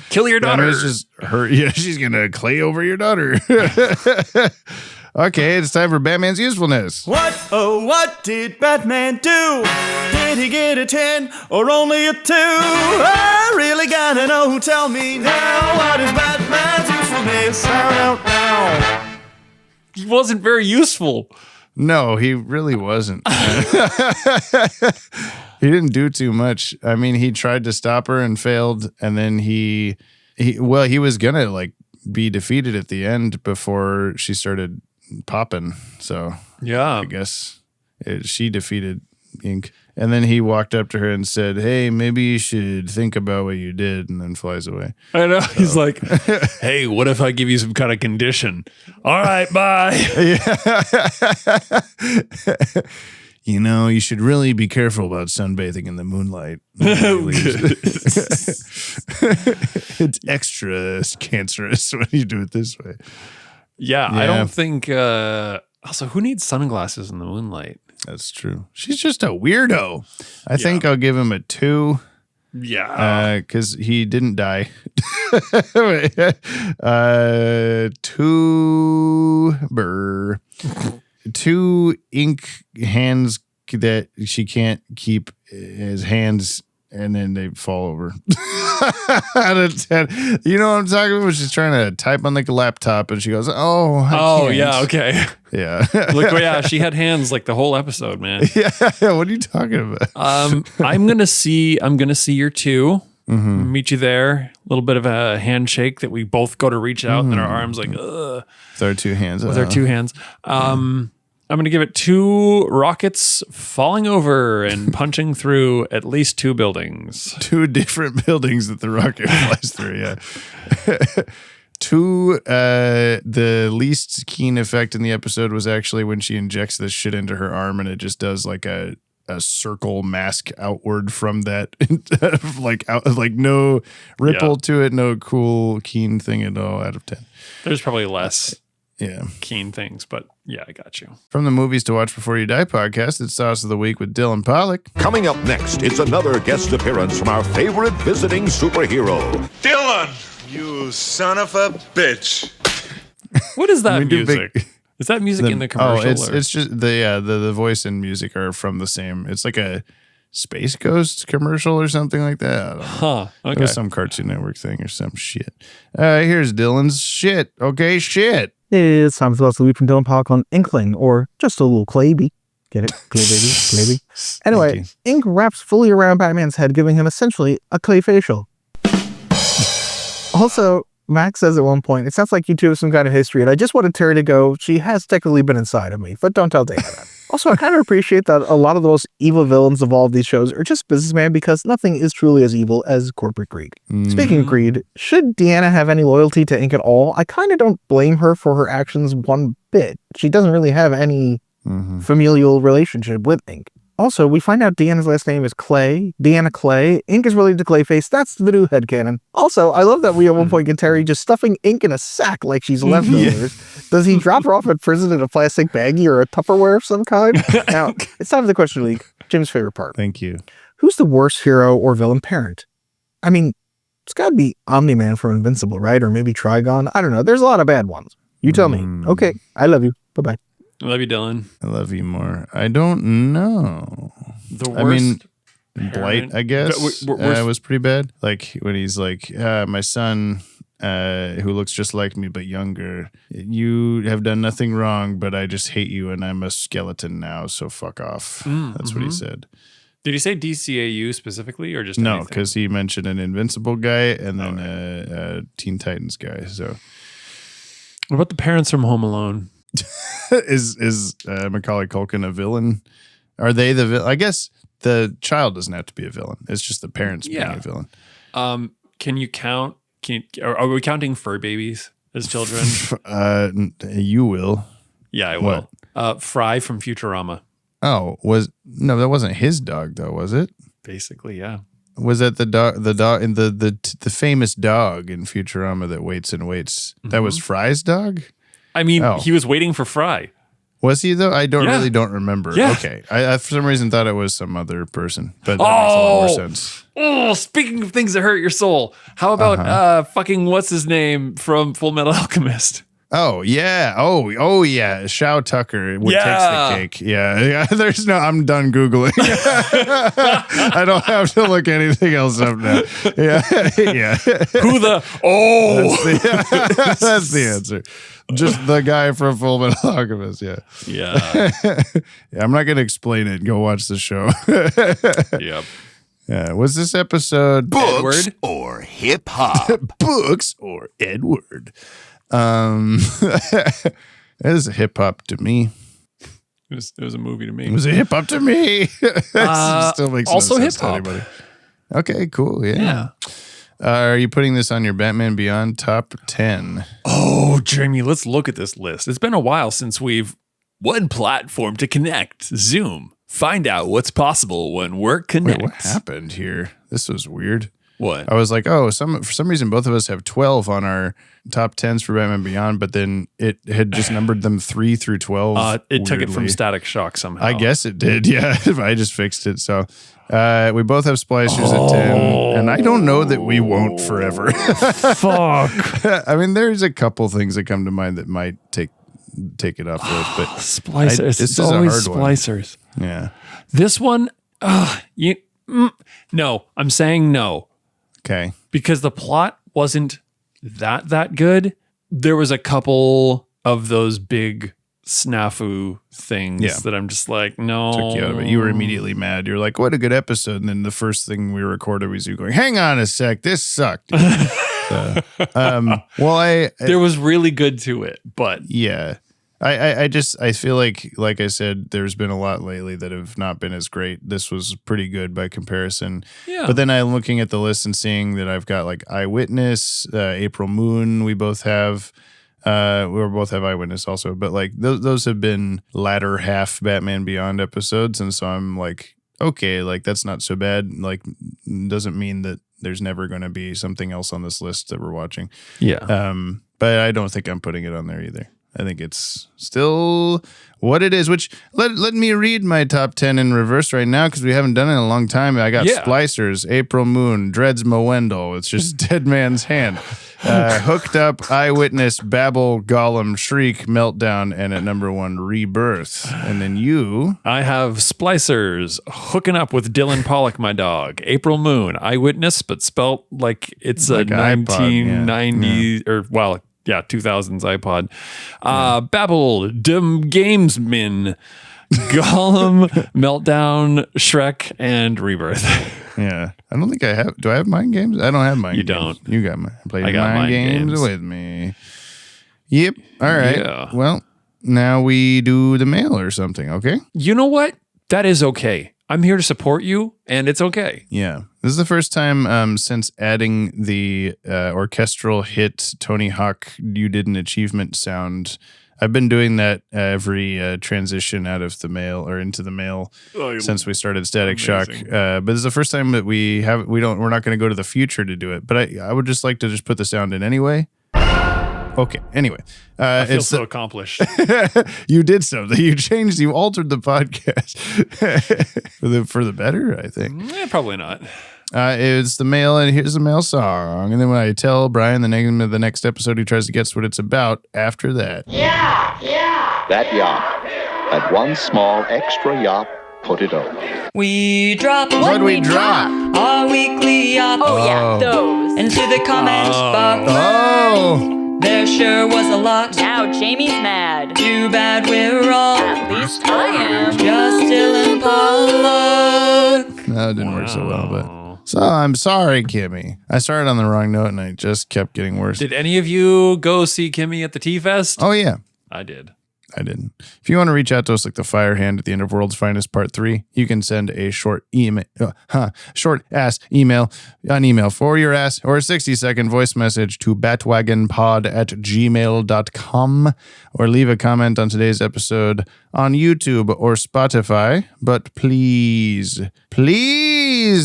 Kill your daughter. It's just her. Yeah, she's gonna clay over your daughter. Okay, it's time for Batman's usefulness. What did Batman do? Did he get a 10 or only a 2? I really gotta know, tell me now. What is Batman's usefulness? Now. He wasn't very useful. No, he really wasn't. He didn't do too much. I mean, he tried to stop her and failed, and then he was gonna like be defeated at the end before she started popping. So Yeah. I guess she defeated Inque. And then he walked up to her and said, "Hey, maybe you should think about what you did," and then flies away. I know. He's like, hey, what if I give you some kind of condition? All right, bye. You know, you should really be careful about sunbathing in the moonlight. It's extra cancerous when you do it this way. Yeah, I don't think. Also, who needs sunglasses in the moonlight? That's true. She's just a weirdo. I think I'll give him a 2. Yeah. Because he didn't die. 2 ink hands that she can't keep as hands, and then they fall over. Out of 10. You know what I'm talking about? She's trying to type on the laptop, and she goes, "Oh, I can't." Yeah, okay. Yeah. Look, yeah, she had hands like the whole episode, man. Yeah. What are you talking about? I'm gonna see your 2. Meet you there. A little bit of a handshake that we both go to reach out, and then our arms like, ugh. With our 2 hands. With our 2 hands. I'm going to give it 2 rockets falling over and punching through at least 2 buildings. 2 different buildings that the rocket flies through, yeah. 2, the least keen effect in the episode was actually when she injects this shit into her arm, and it just does like a circle mask outward from that, like no ripple to it, no cool keen thing at all. Out of 10. There's probably less keen things, but yeah, I got you. From the Movies to Watch Before You Die podcast, it's Sauce of the Week with Dylan Pollock. Coming up next, it's another guest appearance from our favorite visiting superhero. Dylan, you son of a bitch. What is that music? Is that music in the commercial? It's just the voice and music are from the same. It's like a Space Ghost commercial or something like that. I don't know. Huh. Okay. It was some Cartoon Network thing or some shit. Here's Dylan's shit. Okay, shit. It's time for the week from Dylan Pollock on Inqueling, or just a little Clayby. Get it? Claybaby? Anyway, Ink wraps fully around Batman's head, giving him essentially a clay facial. Also, Max says at one point, "It sounds like you two have some kind of history, and I just wanted Terry to go, she has technically been inside of me, but don't tell Dana that." Also, I kind of appreciate that a lot of the most evil villains of all of these shows are just businessmen, because nothing is truly as evil as corporate greed. Speaking of greed, should Deanna have any loyalty to Ink at all? I kind of don't blame her for her actions one bit. She doesn't really have any familial relationship with Ink. Also, we find out Deanna's last name is Clay. Deanna Clay. Ink is related to Clayface. That's the new headcanon. Also, I love that we at one point get Terry just stuffing Ink in a sack like she's leftovers. Does he drop her off at prison in a plastic baggie or a Tupperware of some kind? Now, it's time for the question league. Jim's favorite part. Thank you. Who's the worst hero or villain parent? I mean, it's got to be Omni-Man from Invincible, right? Or maybe Trigon. I don't know. There's a lot of bad ones. You tell me. Okay, I love you. Bye-bye. I love you, Dylan. I love you more. I don't know. The worst. Blight, I guess, was pretty bad. Like when he's like, my son, who looks just like me but younger, you have done nothing wrong, but I just hate you and I'm a skeleton now, so fuck off. That's what he said. Did he say DCAU specifically or just no? Because he mentioned an Invincible guy and then a Teen Titans guy. So, what about the parents from Home Alone? Is Macaulay Culkin a villain? Are they the villain? I guess the child doesn't have to be a villain. It's just the parents being a villain. Can you count? Are we counting fur babies as children? You will. Yeah, I will. Fry from Futurama. Oh, that wasn't his dog though, was it? Basically, yeah. Was that the dog in the famous dog in Futurama that waits and waits? That was Fry's dog? I mean, he was waiting for Fry. Was he though? I really don't remember. Yeah. Okay. I for some reason thought it was some other person, but that makes a lot more sense. Oh, speaking of things that hurt your soul, how about fucking what's his name from Full Metal Alchemist? Oh yeah. Oh yeah. Shao Tucker takes the cake. Yeah. There's no. I'm done Googling. I don't have to look anything else up now. Yeah. Yeah. Who the? That's the answer. Just the guy from Full Metal Alchemist. Yeah. Yeah. Yeah. I'm not gonna explain it. Go watch the show. Yep. Yeah. Was this episode Books or hip hop? Books or Edward? It is a hip hop to me. It was a movie to me. It was a hip hop to me. Still makes also no sense to hip-hop. anybody. Okay, cool. Yeah. Are you putting this on your Batman Beyond top 10? Oh, Jamie, let's look at this list. It's been a while since we've one platform to connect. Zoom. Find out what's possible when work connects. Wait, what happened here? This was weird. What? I was like, for some reason, both of us have 12 on our top 10s for Batman Beyond, but then it had just numbered them 3 through 12. It took it from weirdly. Static Shock somehow. I guess it did. Yeah. I just fixed it. So we both have Splicers at 10, and I don't know that we won't forever. Fuck. I mean, there's a couple things that come to mind that might take it off the list, but Splicers. this It's is a always hard one. Splicers. Yeah. This one, no, I'm saying no. Okay. Because the plot wasn't that good. There was a couple of those big snafu things that I'm just like, no. Took you out of it. You were immediately mad. You're like, what a good episode. And then the first thing we recorded was you going, hang on a sec, this sucked. There was really good to it, but yeah. I feel like I said, there's been a lot lately that have not been as great. This was pretty good by comparison. Yeah. But then I'm looking at the list and seeing that I've got like Eyewitness, April Moon. We both have Eyewitness also, but like those have been latter half Batman Beyond episodes, and so I'm like, okay, like that's not so bad. Like doesn't mean that there's never going to be something else on this list that we're watching. yeah. But I don't think I'm putting it on there either. I think it's still what it is, which let me read my top 10 in reverse right now because we haven't done it in a long time. I got Splicers, April Moon, Dreads Moendel. It's just Dead Man's Hand. Hooked Up, Eyewitness, Babel, Gollum, Shriek, Meltdown, and at number 1, Rebirth. And then you... I have Splicers, Hooking Up with Dylan Pollock, my dog, April Moon, Eyewitness, but spelt like it's like a 1990 or, well, 2000s iPod. Babel, Dim Gamesman, Gollum, Meltdown, Shrek, and Rebirth. Yeah. I don't think I have... Do I have Mind Games? I don't have Mind Games. You don't. You got mine. I got Mind Games with me. Yep. All right. Yeah. Well, now we do the mail or something, okay? You know what? That is okay. I'm here to support you, and it's okay. Yeah. This is the first time since adding the orchestral hit Tony Hawk You Did an Achievement sound. I've been doing that every transition out of the mail or into the mail since we started Static Shock. But this is the first time that we're not going to go to the future to do it. But I would just like to just put the sound in anyway. Okay. Anyway, I feel so accomplished. You did something. You altered the podcast for the better, I think. Probably not. It's the mail, and here's the mail song. And then when I tell Brian the name of the next episode, he tries to guess what it's about after that. That yop. That one small extra yop, put it over. We drop What'd we drop? our weekly yop. Oh, yeah, those. Into the comments box. Oh! There sure was a lot. Now Jamie's mad. Too bad we're all At least I am. just Dylan Pollock. No, it didn't work so well, but... So I'm sorry, Kimmy. I started on the wrong note, and I just kept getting worse. Did any of you go see Kimmy at the T-Fest? Oh, yeah. I did. I didn't. If you want to reach out to us like the Fire Hand at the end of World's Finest Part 3, you can send a short ass email for your ass or a 60-second voice message to batwagonpod@gmail.com or leave a comment on today's episode on YouTube or Spotify. But please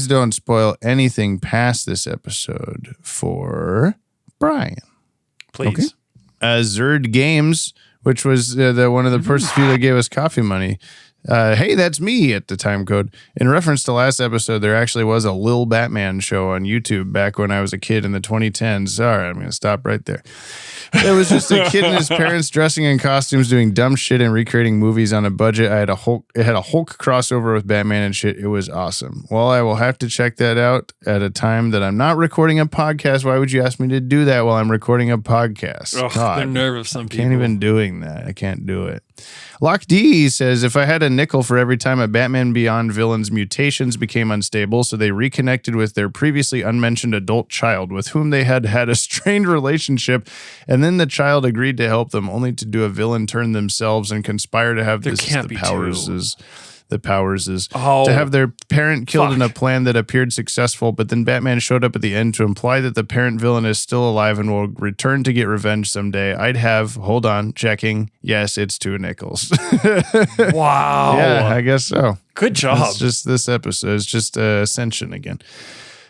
don't spoil anything past this episode for Brian. Please. Okay. Zerd Games, which was one of the first few that gave us coffee money, Hey, that's me at the time code. In reference to last episode, there actually was a Lil Batman show on YouTube back when I was a kid in the 2010s. Sorry, I'm going to stop right there. It was just a kid and his parents dressing in costumes, doing dumb shit and recreating movies on a budget. It had a Hulk crossover with Batman and shit. It was awesome. Well, I will have to check that out at a time that I'm not recording a podcast. Why would you ask me to do that while I'm recording a podcast? Oh, God, the nerve of some people. Can't even doing that. I can't do it. Lock D says, if I had a nickel for every time a Batman Beyond villain's mutations became unstable, so they reconnected with their previously unmentioned adult child with whom they had a strained relationship, and then the child agreed to help them, only to do a villain turn themselves and conspire to have the powers is to have their parent killed in a plan that appeared successful, but then Batman showed up at the end to imply that the parent villain is still alive and will return to get revenge someday. I'd have, hold on, checking. Yes, it's 2 nickels. Wow. Yeah, I guess so. Good job. It's just this episode. It's just Ascension again.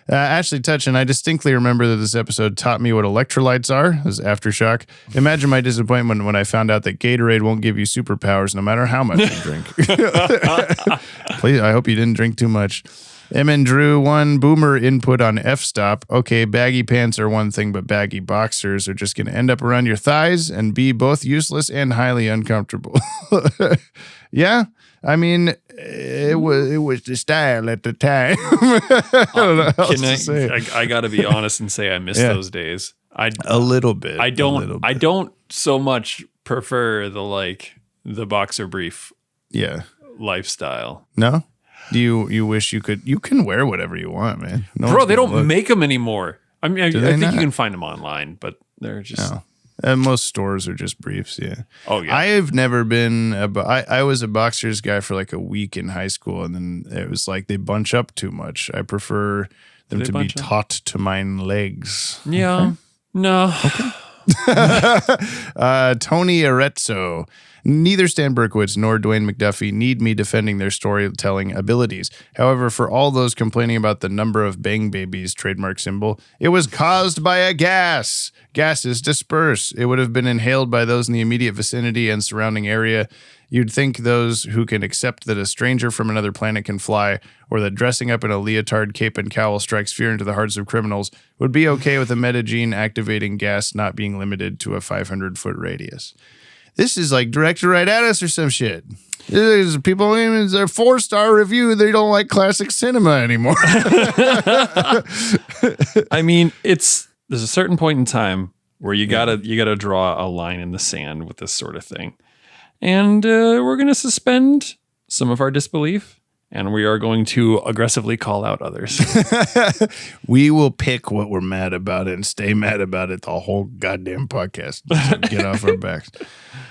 Ashley Touchin, I distinctly remember that this episode taught me what electrolytes are. It was Aftershock. Imagine my disappointment when I found out that Gatorade won't give you superpowers no matter how much you drink. Please, I hope you didn't drink too much. M. Drew, 1 boomer input on f-stop. Okay, baggy pants are one thing, but baggy boxers are just going to end up around your thighs and be both useless and highly uncomfortable. Yeah, I mean, it was the style at the time. I don't know how else to say. I got to be honest and say I miss those days. A little bit. I don't so much prefer the boxer brief. Yeah. Lifestyle. No. Do you wish you could? You can wear whatever you want, man. Bro, they don't make them anymore. I mean, I think not? you can find them online, but they're just. No. And most stores are just briefs, yeah. Oh, yeah. I have never been, I was a boxers guy for like a week in high school, and then it was like they bunch up too much. I prefer them to be taut to mine legs. Yeah. Okay. No. Okay. Tony Arezzo. Neither Stan Berkowitz nor Dwayne McDuffie need me defending their storytelling abilities. However, for all those complaining about the number of bang babies trademark symbol, it was caused by a gas. Gases disperse. It would have been inhaled by those in the immediate vicinity and surrounding area. You'd think those who can accept that a stranger from another planet can fly, or that dressing up in a leotard, cape, and cowl strikes fear into the hearts of criminals, would be okay with a metagene activating gas not being limited to a 500-foot radius. This is like directed right at us or some shit. There's people, it's a 4-star review. They don't like classic cinema anymore. I mean, there's a certain point in time where you gotta draw a line in the sand with this sort of thing. And we're going to suspend some of our disbelief, and we are going to aggressively call out others. We will pick what we're mad about and stay mad about it the whole goddamn podcast. So get off our backs.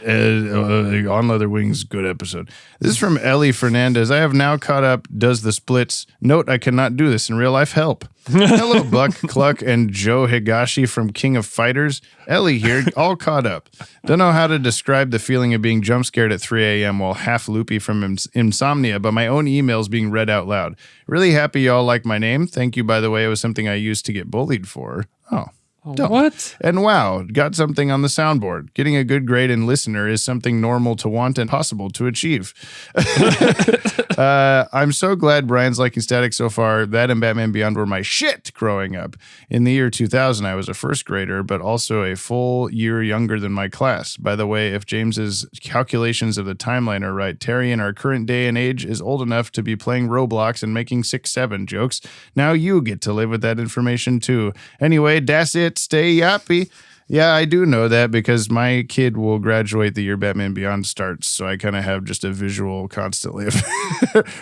On Leather Wings, good episode. This is from Ellie Fernandez. I have now caught up. Does the splits. Note, I cannot do this in real life. Help. Hello, Buck, Cluck, and Joe Higashi from King of Fighters. Ellie here, all caught up. Don't know how to describe the feeling of being jump scared at 3 a.m. while half loopy from insomnia, but my own emails being read out loud. Really happy y'all like my name. Thank you, by the way. It was something I used to get bullied for. Oh. Don't. What? And wow, got something on the soundboard. Getting a good grade in listener is something normal to want and possible to achieve. I'm so glad Brian's liking Static so far. That and Batman Beyond were my shit growing up. In the year 2000, I was a first grader, but also a full year younger than my class. By the way, if James's calculations of the timeline are right, Terry in our current day and age is old enough to be playing Roblox and making 6-7 jokes. Now you get to live with that information too. Anyway, that's it. Stay yappy. Yeah, I do know that because my kid will graduate the year Batman Beyond starts, so I kind of have just a visual constantly of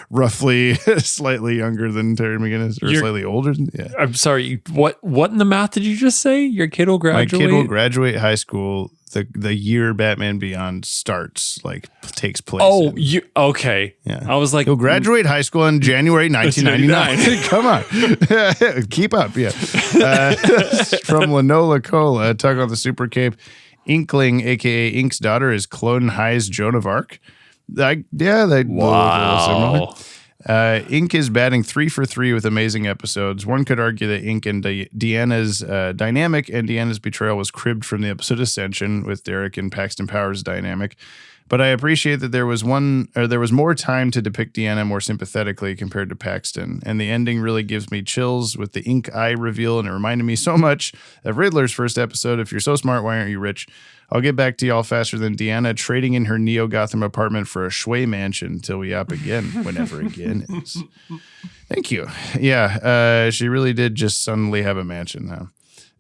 roughly slightly younger than Terry McGinnis, or slightly older. Yeah. I'm sorry. What in the math did you just say? Your kid will graduate? My kid will graduate high school the year Batman Beyond starts, takes place. Oh, okay. Yeah. I was like, he'll graduate high school in January 1999. Come on. Keep up. Yeah. From Lanola Cola, talk about the Super Cape. Inqueling, a.k.a. Ink's daughter, is Clone High's Joan of Arc. They wow. Inque is batting 3 for 3 with amazing episodes. One could argue that Inque and Deanna's dynamic and Deanna's betrayal was cribbed from the episode Ascension with Derek and Paxton Powers' dynamic. But I appreciate that there was more time to depict Deanna more sympathetically compared to Paxton, and the ending really gives me chills with the ink eye reveal, and it reminded me so much of Riddler's first episode. If you're so smart, why aren't you rich? I'll get back to y'all faster than Deanna trading in her Neo-Gotham apartment for a Shui mansion until we up again, whenever again is. Thank you. Yeah, she really did just suddenly have a mansion now.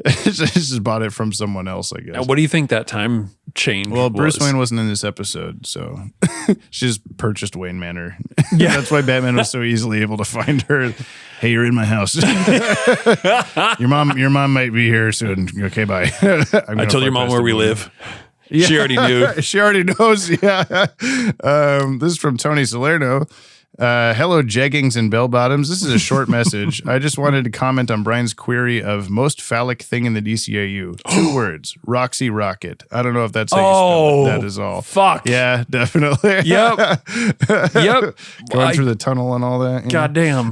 She just bought it from someone else, I guess. Now, what do you think that time change Well, Bruce was? Wayne wasn't in this episode, so she just purchased Wayne Manor. Yeah, that's why Batman was so easily able to find her. Hey, you're in my house. Your mom might be here soon. Okay, bye. I told your mom where we live. Yeah. She already knew. She already knows. Yeah. This is from Tony Salerno. Hello, jeggings and bell bottoms. This is a short message. I just wanted to comment on Brian's query of most phallic thing in the DCAU. 2 words: Roxy Rocket. I don't know if that's how you spell it. That is all. Fuck. Yeah, definitely. Yep. Yep. Going through the tunnel and all that. Goddamn.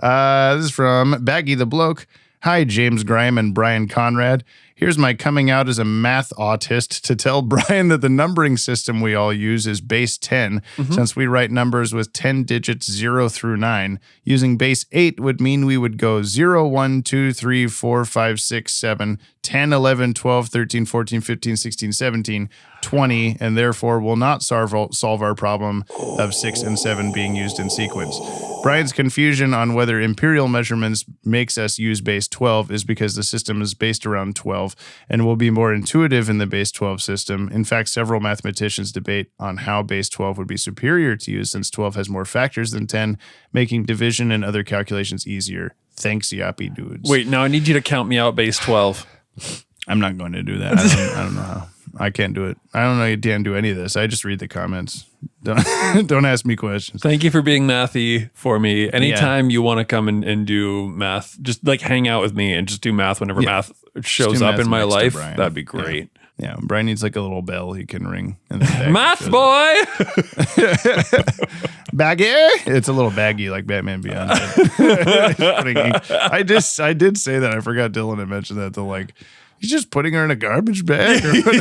This is from Baggy the Bloke. Hi, James Graham and Brian Conrad. Here's my coming out as a math autist to tell Brian that the numbering system we all use is base 10, since we write numbers with 10 digits 0 through 9. Using base 8 would mean we would go 0, 1, 2, 3, 4, 5, 6, 7, 10, 11, 12, 13, 14, 15, 16, 17, 20, and therefore will not solve our problem of 6 and 7 being used in sequence. Brian's confusion on whether imperial measurements makes us use base 12 is because the system is based around 12 and will be more intuitive in the base 12 system. In fact, several mathematicians debate on how base 12 would be superior to use, since 12 has more factors than 10, making division and other calculations easier. Thanks, Yoppie dudes. Wait, now I need you to count me out base 12. I'm not going to do that. I don't know how. I can't do it. I don't know you can't do any of this. I just read the comments. Don't ask me questions. Thank you for being mathy for me. Anytime you want to come and do math, just like hang out with me and just do math whenever math shows up in my life. That'd be great. Yeah, Brian needs like a little bell he can ring. Math boy! Baggy? It's a little baggy like Batman Beyond. I did say that. I forgot Dylan had mentioned that. He's just putting her in a garbage bag. Putting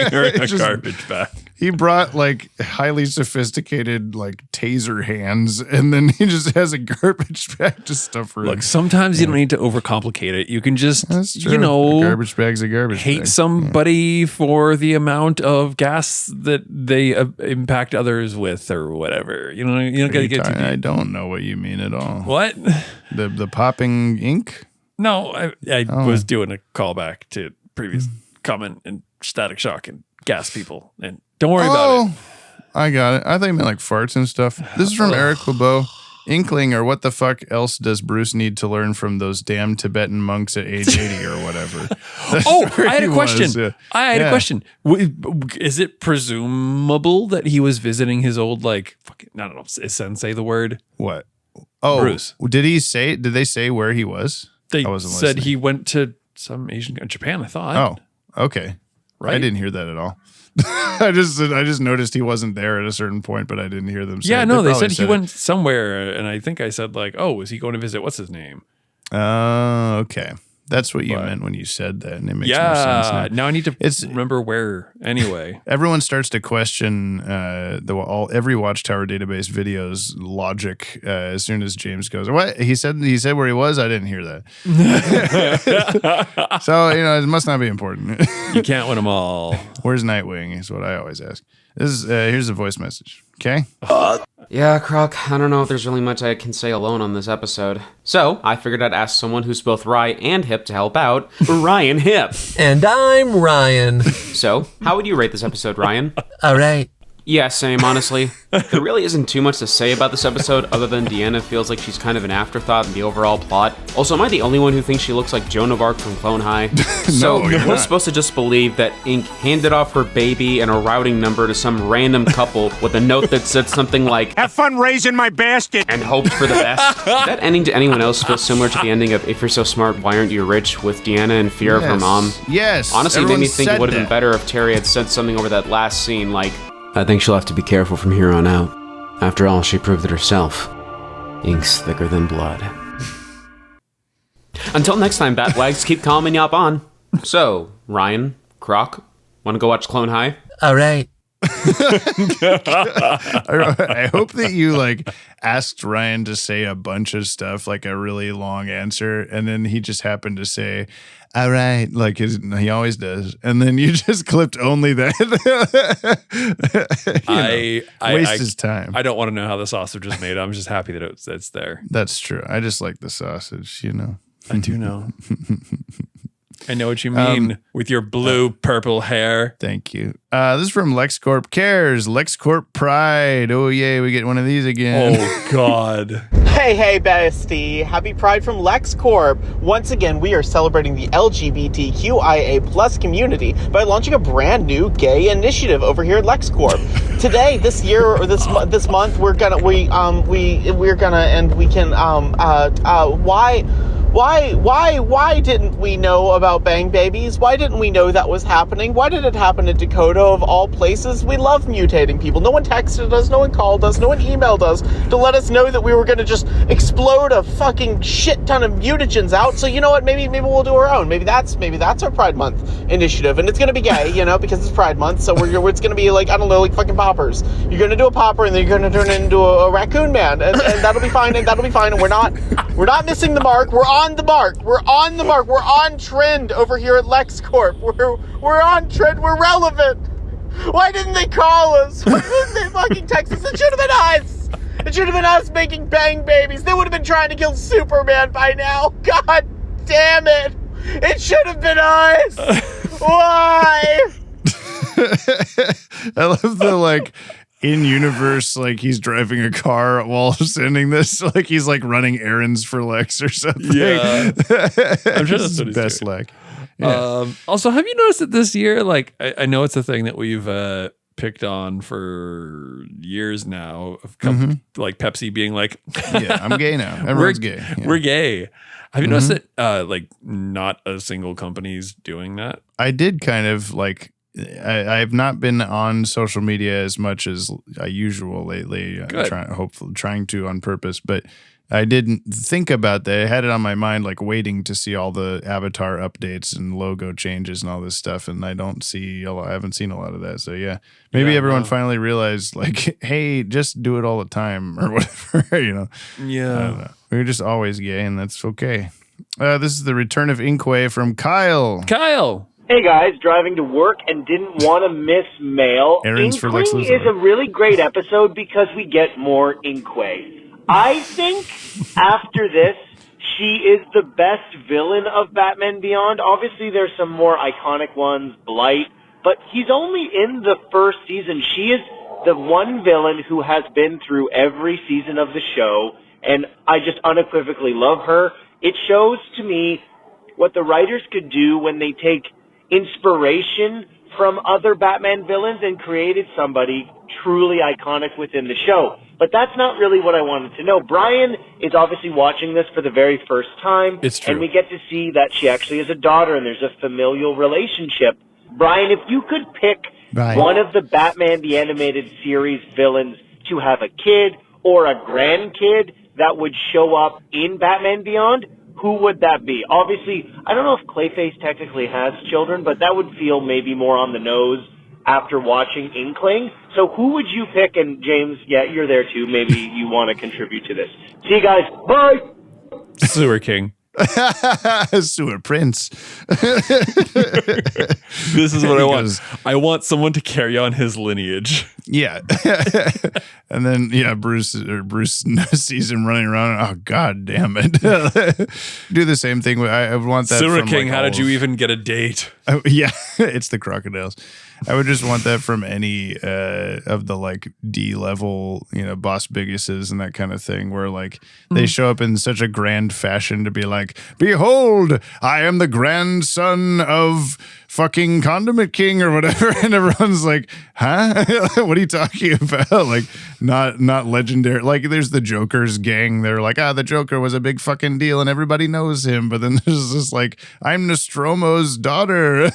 her in a garbage bag. He brought like highly sophisticated like taser hands, and then he just has a garbage bag to stuff her in. Look, sometimes you don't need to overcomplicate it. You can just, a garbage bag's a garbage hate bag. somebody for the amount of gas that they impact others with, or whatever. You don't got to get too deep. I don't know what you mean at all. What? The popping ink? No, I was doing a callback to previous comment and Static Shock and gas people. And don't worry about it. I got it. I think I meant like farts and stuff. This is from Eric LeBeau. Inkling, or what the fuck else does Bruce need to learn from those damn Tibetan monks at age 80 or whatever? I had a question. I had a question. Is it presumable that he was visiting his old, like, fucking, I don't know, is sensei the word? What? Oh, Bruce. Did they say where he was? They said he went to some Asian Japan, I thought. Oh, okay. Right? I didn't hear that at all. I just noticed he wasn't there at a certain point, but I didn't hear them say Yeah, it. no, they said he went somewhere, and I think I said like, oh, is he going to visit what's his name? Okay. That's what you meant when you said that, and it makes more sense now. Now I need to remember where. Anyway, everyone starts to question every Watchtower Database video's logic as soon as James goes, "What he said where he was." I didn't hear that. So it must not be important. You can't win them all. Where's Nightwing? Is what I always ask. This is here's a voice message. Okay. Yeah, Croc, I don't know if there's really much I can say alone on this episode. So, I figured I'd ask someone who's both Rye and hip to help out, Ryan Hip. And I'm Ryan. So, how would you rate this episode, Ryan? All right. Yeah, same, honestly. There really isn't too much to say about this episode other than Deanna feels like she's kind of an afterthought in the overall plot. Also, am I the only one who thinks she looks like Joan of Arc from Clone High? We're supposed to just believe that Ink handed off her baby and a routing number to some random couple with a note that said something like, "Have fun raising my basket," and hoped for the best. That ending to anyone else feels similar to the ending of If You're So Smart, Why Aren't You Rich? With Deanna in fear of her mom. Yes. Honestly, it made me think it would have been better if Terry had said something over that last scene like, "I think she'll have to be careful from here on out. After all, she proved it herself. Ink's thicker than blood." Until next time, Bat-Wags, keep calm and yop on. So, Ryan, Croc, want to go watch Clone High? All right. I hope that you like asked Ryan to say a bunch of stuff, like a really long answer, and then he just happened to say, all right, like he always does, and then you just clipped only that. Waste his time. I don't want to know how the sausage was made. I'm just happy that it's there. That's true. I just like the sausage, I do know. I know what you mean with your blue purple hair. Thank you. This is from LexCorp Cares. LexCorp Pride. Oh, yay. We get one of these again. Oh, God. Hey, bestie. Happy Pride from LexCorp. Once again, we are celebrating the LGBTQIA plus community by launching a brand new gay initiative over here at LexCorp. Today, this year, or this month, why didn't we know about Bang Babies? Why didn't we know that was happening? Why did it happen in Dakota of all places? We love mutating people. No one texted us, no one called us, no one emailed us to let us know that we were going to just explode a fucking shit ton of mutagens out. So you know what? Maybe we'll do our own. Maybe that's our Pride Month initiative, and it's going to be gay, because it's Pride Month. So it's going to be like, I don't know, like fucking poppers. You're going to do a popper, and then you're going to turn it into a raccoon man, and that'll be fine. And we're not missing the mark. We're on the mark. We're on the mark. We're on trend over here at LexCorp. We're on trend. We're relevant. Why didn't they call us? Why didn't they fucking text us? It should have been us. It should have been us making Bang Babies. They would have been trying to kill Superman by now. God damn it. It should have been us. Why? I love the in universe, he's driving a car while sending this, he's running errands for Lex or something. Yeah, I'm sure that's what he's best doing. Lex. Yeah. Also, have you noticed that this year, I know it's a thing that we've picked on for years now, of like Pepsi being like, yeah, I'm gay now. Everyone's gay. Yeah. We're gay. Have you noticed that not a single company's doing that? I did kind of I've not been on social media as much as I usual lately. Trying to on purpose, but I didn't think about that. I had it on my mind, waiting to see all the avatar updates and logo changes and all this stuff. And I haven't seen a lot of that. So yeah, maybe everyone finally realized hey, just do it all the time or whatever, Yeah. I don't know. We're just always gay and that's okay. This is the return of Inque from Kyle. Hey guys, driving to work and didn't want to miss mail. Errands for Lex Inqueling Luthor. is a really great episode because we get more Inque. I think after this, she is the best villain of Batman Beyond. Obviously, there's some more iconic ones, Blight, but he's only in the first season. She is the one villain who has been through every season of the show, and I just unequivocally love her. It shows to me what the writers could do when they take inspiration from other Batman villains and created somebody truly iconic within the show. But that's not really what I wanted to know. Brian is obviously watching this for the very first time. It's true. And we get to see that she actually has a daughter and there's a familial relationship. Brian, if you could pick one of the Batman the Animated Series villains to have a kid or a grandkid that would show up in Batman Beyond, who would that be? Obviously, I don't know if Clayface technically has children, but that would feel maybe more on the nose after watching Inkling. So who would you pick? And James, yeah, you're there too. Maybe you want to contribute to this. See you guys. Bye. Sewer King. Sewer Prince. This is what I want. I want someone to carry on his lineage. Yeah. And then, Bruce sees him running around. And, oh, God damn it. Do the same thing. I would want that. Sewer King, how did you even get a date? Yeah, it's the crocodiles. I would just want that from any of the D level, boss biguses and that kind of thing, where they show up in such a grand fashion to be like, behold, I am the grandson of fucking Condiment King or whatever, and everyone's like, huh? What are you talking about? Not legendary. There's the Joker's gang. They're like, the Joker was a big fucking deal and everybody knows him. But then there's this I'm Nostromo's daughter.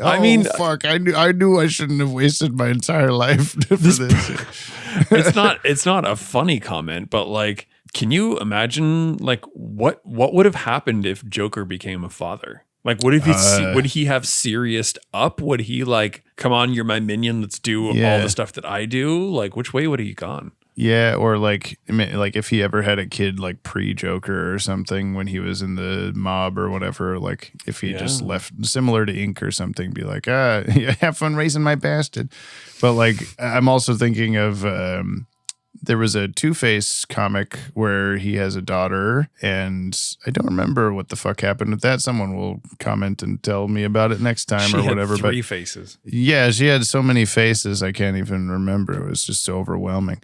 I mean, fuck! I knew I shouldn't have wasted my entire life for this. It's not a funny comment, but can you imagine what would have happened if Joker became a father? Like, what if would he have Sirius up? Would he like, come on, you're my minion, let's do all the stuff that I do? Like, which way would he gone? Yeah, or like if he ever had a kid like pre-Joker or something when he was in the mob or whatever, like if he just left similar to Inque or something, be like, have fun raising my bastard. But like, I'm also thinking of there was a Two-Face comic where he has a daughter, and I don't remember what the fuck happened with that. Someone will comment and tell me about it next time or whatever. She had 3 faces. Yeah, she had so many faces, I can't even remember. It was just so overwhelming.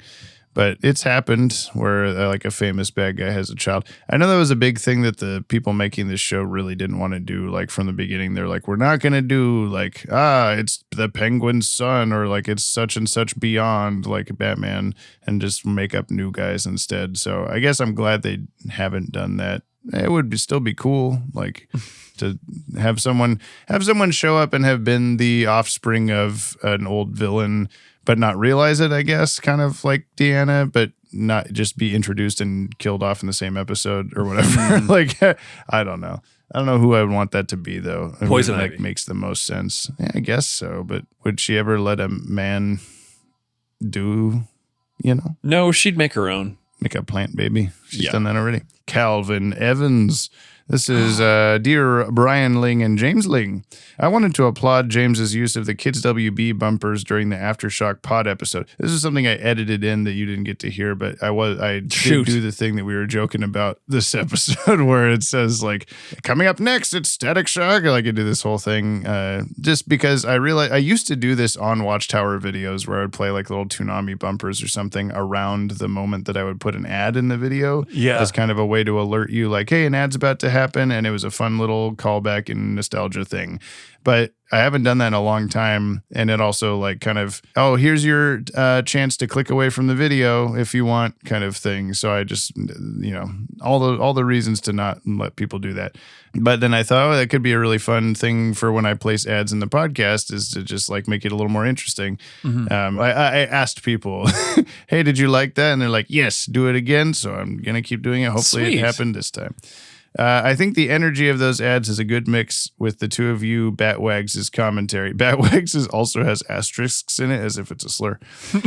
But it's happened where like a famous bad guy has a child. I know that was a big thing that the people making this show really didn't want to do. Like from the beginning, they're like, we're not going to do like, it's the Penguin's son or like it's such and such beyond like Batman and just make up new guys instead. So I guess I'm glad they haven't done that. It would still be cool, like to have someone show up and have been the offspring of an old villain, but not realize it, I guess, kind of like Deanna, but not just be introduced and killed off in the same episode or whatever. Like, I don't know. I don't know who I would want that to be, though. Poison Ivy. Like, makes the most sense. Yeah, I guess so. But would she ever let a man do, No, she'd make her own. Make a plant baby. She's done that already. Calvin Evans. This is Dear Brian Ling and James Ling. I wanted to applaud James's use of the Kids WB bumpers during the Aftershock pod episode. This is something I edited in that you didn't get to hear, but I did do the thing that we were joking about this episode where it says like, coming up next, it's Static Shock. Like I do this whole thing just because I realized I used to do this on Watchtower videos where I would play like little Toonami bumpers or something around the moment that I would put an ad in the video as kind of a way to alert you like, hey, an ad's about to happen, and it was a fun little callback and nostalgia thing. But I haven't done that in a long time, and it also like kind of, here's your chance to click away from the video if you want kind of thing. So I just, all the reasons to not let people do that. But then I thought, that could be a really fun thing for when I place ads in the podcast is to just like make it a little more interesting. Mm-hmm. I asked people, hey, did you like that? And they're like, yes, do it again. So I'm going to keep doing it. Hopefully it happened this time. I think the energy of those ads is a good mix with the two of you Bat-Wags' commentary. Bat-Wags also has asterisks in it as if it's a slur.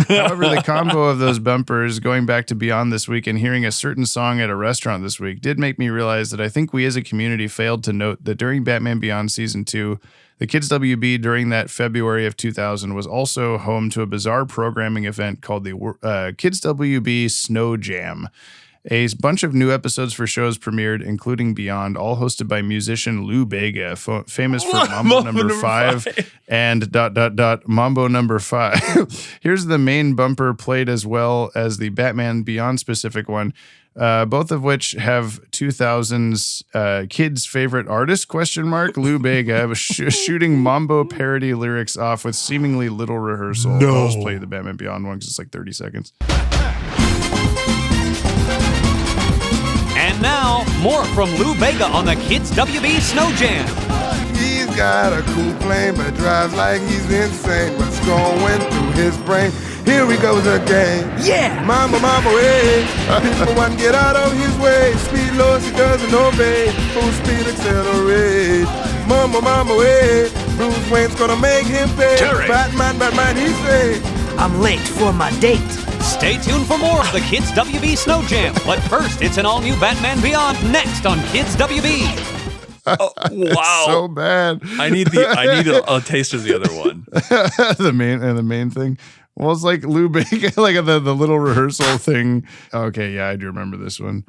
However, the combo of those bumpers going back to Beyond this week and hearing a certain song at a restaurant this week did make me realize that I think we as a community failed to note that during Batman Beyond Season 2, the Kids WB during that February of 2000 was also home to a bizarre programming event called the Kids WB Snow Jam. A bunch of new episodes for shows premiered, including Beyond, all hosted by musician Lou Bega, famous for Mambo Number 5 and ... Mambo Number 5. Here's the main bumper played as well as the Batman Beyond specific one, both of which have 2000's kids' favorite artist, ? Lou Bega, was shooting Mambo parody lyrics off with seemingly little rehearsal. I'll just play the Batman Beyond one because it's like 30 seconds. And now, more from Lou Bega on the Kids WB Snow Jam. He's got a cool plane, but drives like he's insane. What's going through his brain? Here he goes again. Yeah! Mama, hey. People want to get out of his way. Speed laws he doesn't obey. Full speed accelerate. Mama, hey. Bruce Wayne's gonna make him pay. Batman, he say. I'm late for my date. Stay tuned for more of the Kids WB Snow Jam. But first, it's an all-new Batman Beyond next on Kids WB. Wow. So bad. I need a taste of the other one. the main thing. Well, it's like Lou Bega, like the little rehearsal thing. Okay, yeah, I do remember this one.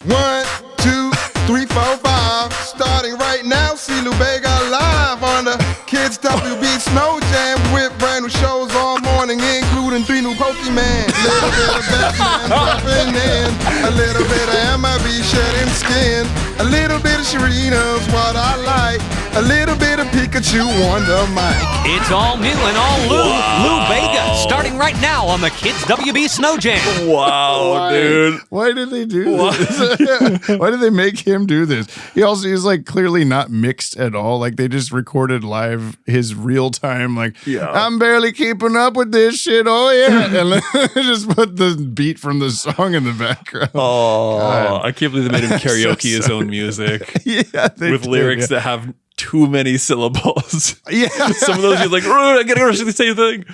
1, 2, 3, 4, 5. Starting right now, see Lou Bega live on the Kids WB Snow Jam with brand new shows all morning, including 3 new Pokemon. Little bit of Batman dropping in, a little bit of MIB shedding skin, a little bit of Sharina's what I like. A little bit of Pikachu on the mic. It's all new and all Lou Bega, starting right now on the Kids WB Snow Jam. Wow, dude. Why did they do this? Why did they make him do this? He's like clearly not mixed at all. Like they just recorded live his real time. Like, I'm barely keeping up with this shit. Oh yeah, and then just put the beat from the song in the background. Oh, God. I can't believe they made him karaoke his own music. Yeah, with lyrics that have too many syllables. Yeah, some of those you're like, I gotta go say the same thing.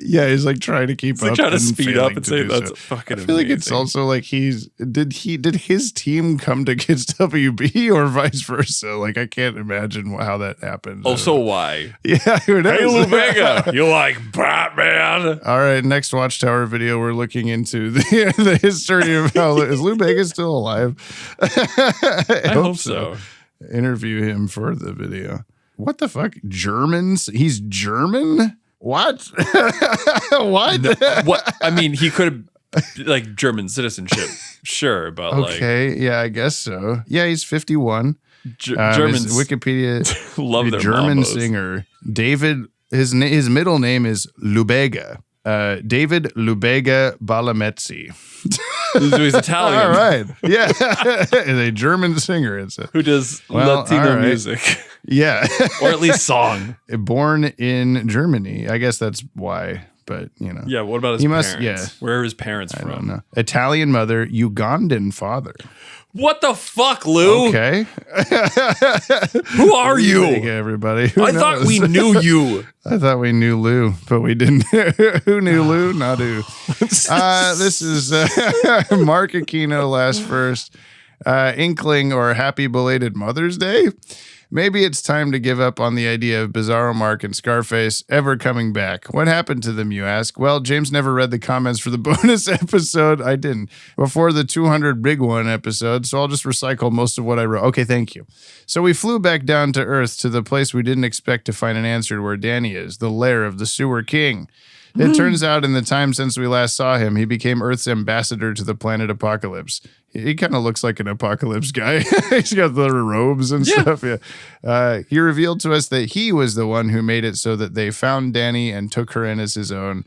Yeah, he's like trying to keep up. Like trying to speed up and say that's fucking. I feel like it's also like did his team come to Kids WB or vice versa? Like I can't imagine how that happened. Also, why? Yeah, who knows? Hey, Lou Bega, you like Batman? All right, next Watchtower video, we're looking into the history of how is Lou Bega still alive? I hope so. Interview him for the video. What the fuck? Germans? He's German? What? What? No, what? I mean, he could have like German citizenship, sure, but okay, yeah, I guess so. Yeah, he's 51. Germans, Wikipedia, love their German mambos. Singer David. His middle name is Lubega. David Lubega Balametzi. He's Italian. All right. Yeah. Is a German singer. Who does Latino music. Yeah. Or at least song. Born in Germany. I guess that's why. But, you know. Yeah, what about his parents? Where are his parents from? I don't know. Italian mother, Ugandan father. What the fuck, Lou? Okay. Who are you? Everybody. I thought we knew you. I thought we knew Lou, but we didn't. Who knew Lou? Not who. This is Mark Aquino last first. Inkling or Happy Belated Mother's Day. Maybe it's time to give up on the idea of Bizarro Mark and Scarface ever coming back. What happened to them, you ask? Well, James never read the comments for the bonus episode. I didn't. Before the 200 Big One episode, so I'll just recycle most of what I wrote. Okay, thank you. So we flew back down to Earth to the place we didn't expect to find an answer to where Danny is, the lair of the Sewer King. It turns out in the time since we last saw him, he became Earth's ambassador to the planet Apocalypse. He kind of looks like an Apocalypse guy. He's got the robes and stuff. Yeah. He revealed to us that he was the one who made it so that they found Danny and took her in as his own.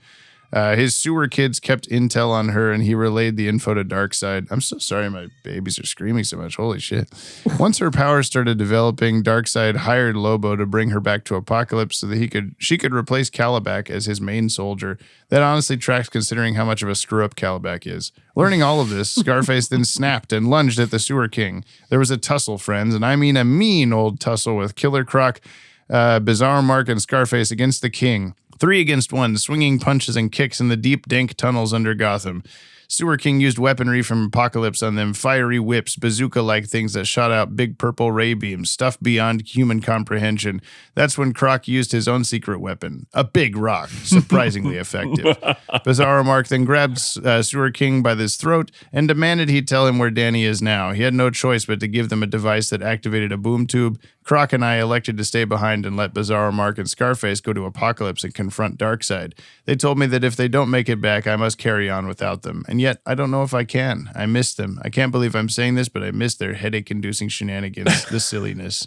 His sewer kids kept intel on her, and he relayed the info to Darkseid. I'm so sorry my babies are screaming so much. Holy shit. Once her powers started developing, Darkseid hired Lobo to bring her back to Apocalypse so that she could replace Calabac as his main soldier. That honestly tracks considering how much of a screw-up Calabac is. Learning all of this, Scarface then snapped and lunged at the Sewer King. There was a tussle, friends, and I mean a mean old tussle with Killer Croc, Bizarro Mark, and Scarface against the King. 3 against 1, swinging punches and kicks in the deep, dank tunnels under Gotham. Sewer King used weaponry from Apocalypse on them, fiery whips, bazooka-like things that shot out big purple ray beams, stuff beyond human comprehension. That's when Croc used his own secret weapon, a big rock, surprisingly effective. Bizarro Mark then grabbed Sewer King by his throat and demanded he tell him where Danny is now. He had no choice but to give them a device that activated a boom tube. Croc and I elected to stay behind and let Bizarro Mark and Scarface go to Apocalypse and confront Darkseid. They told me that if they don't make it back, I must carry on without them. And yet, I don't know if I can. I miss them. I can't believe I'm saying this, but I miss their headache-inducing shenanigans, the silliness.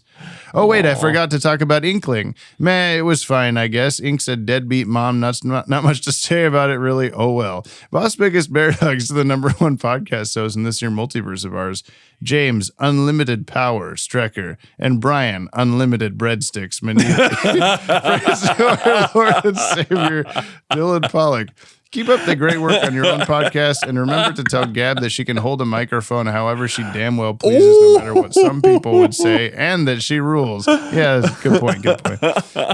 Oh, wait, I forgot to talk about Inkling. Meh, it was fine, I guess. Ink's a deadbeat mom, not much to say about it, really. Oh, well. Boss Biggest Bear Hugs to the #1 podcast host in this here multiverse of ours. James, Unlimited Power, Strecker, and Brian, Unlimited Breadsticks, Praise our Lord and Savior, Dylan Pollock. Keep up the great work on your own podcast, and remember to tell Gab that she can hold a microphone however she damn well pleases, no matter what some people would say, and that she rules. Yeah, good point, good point.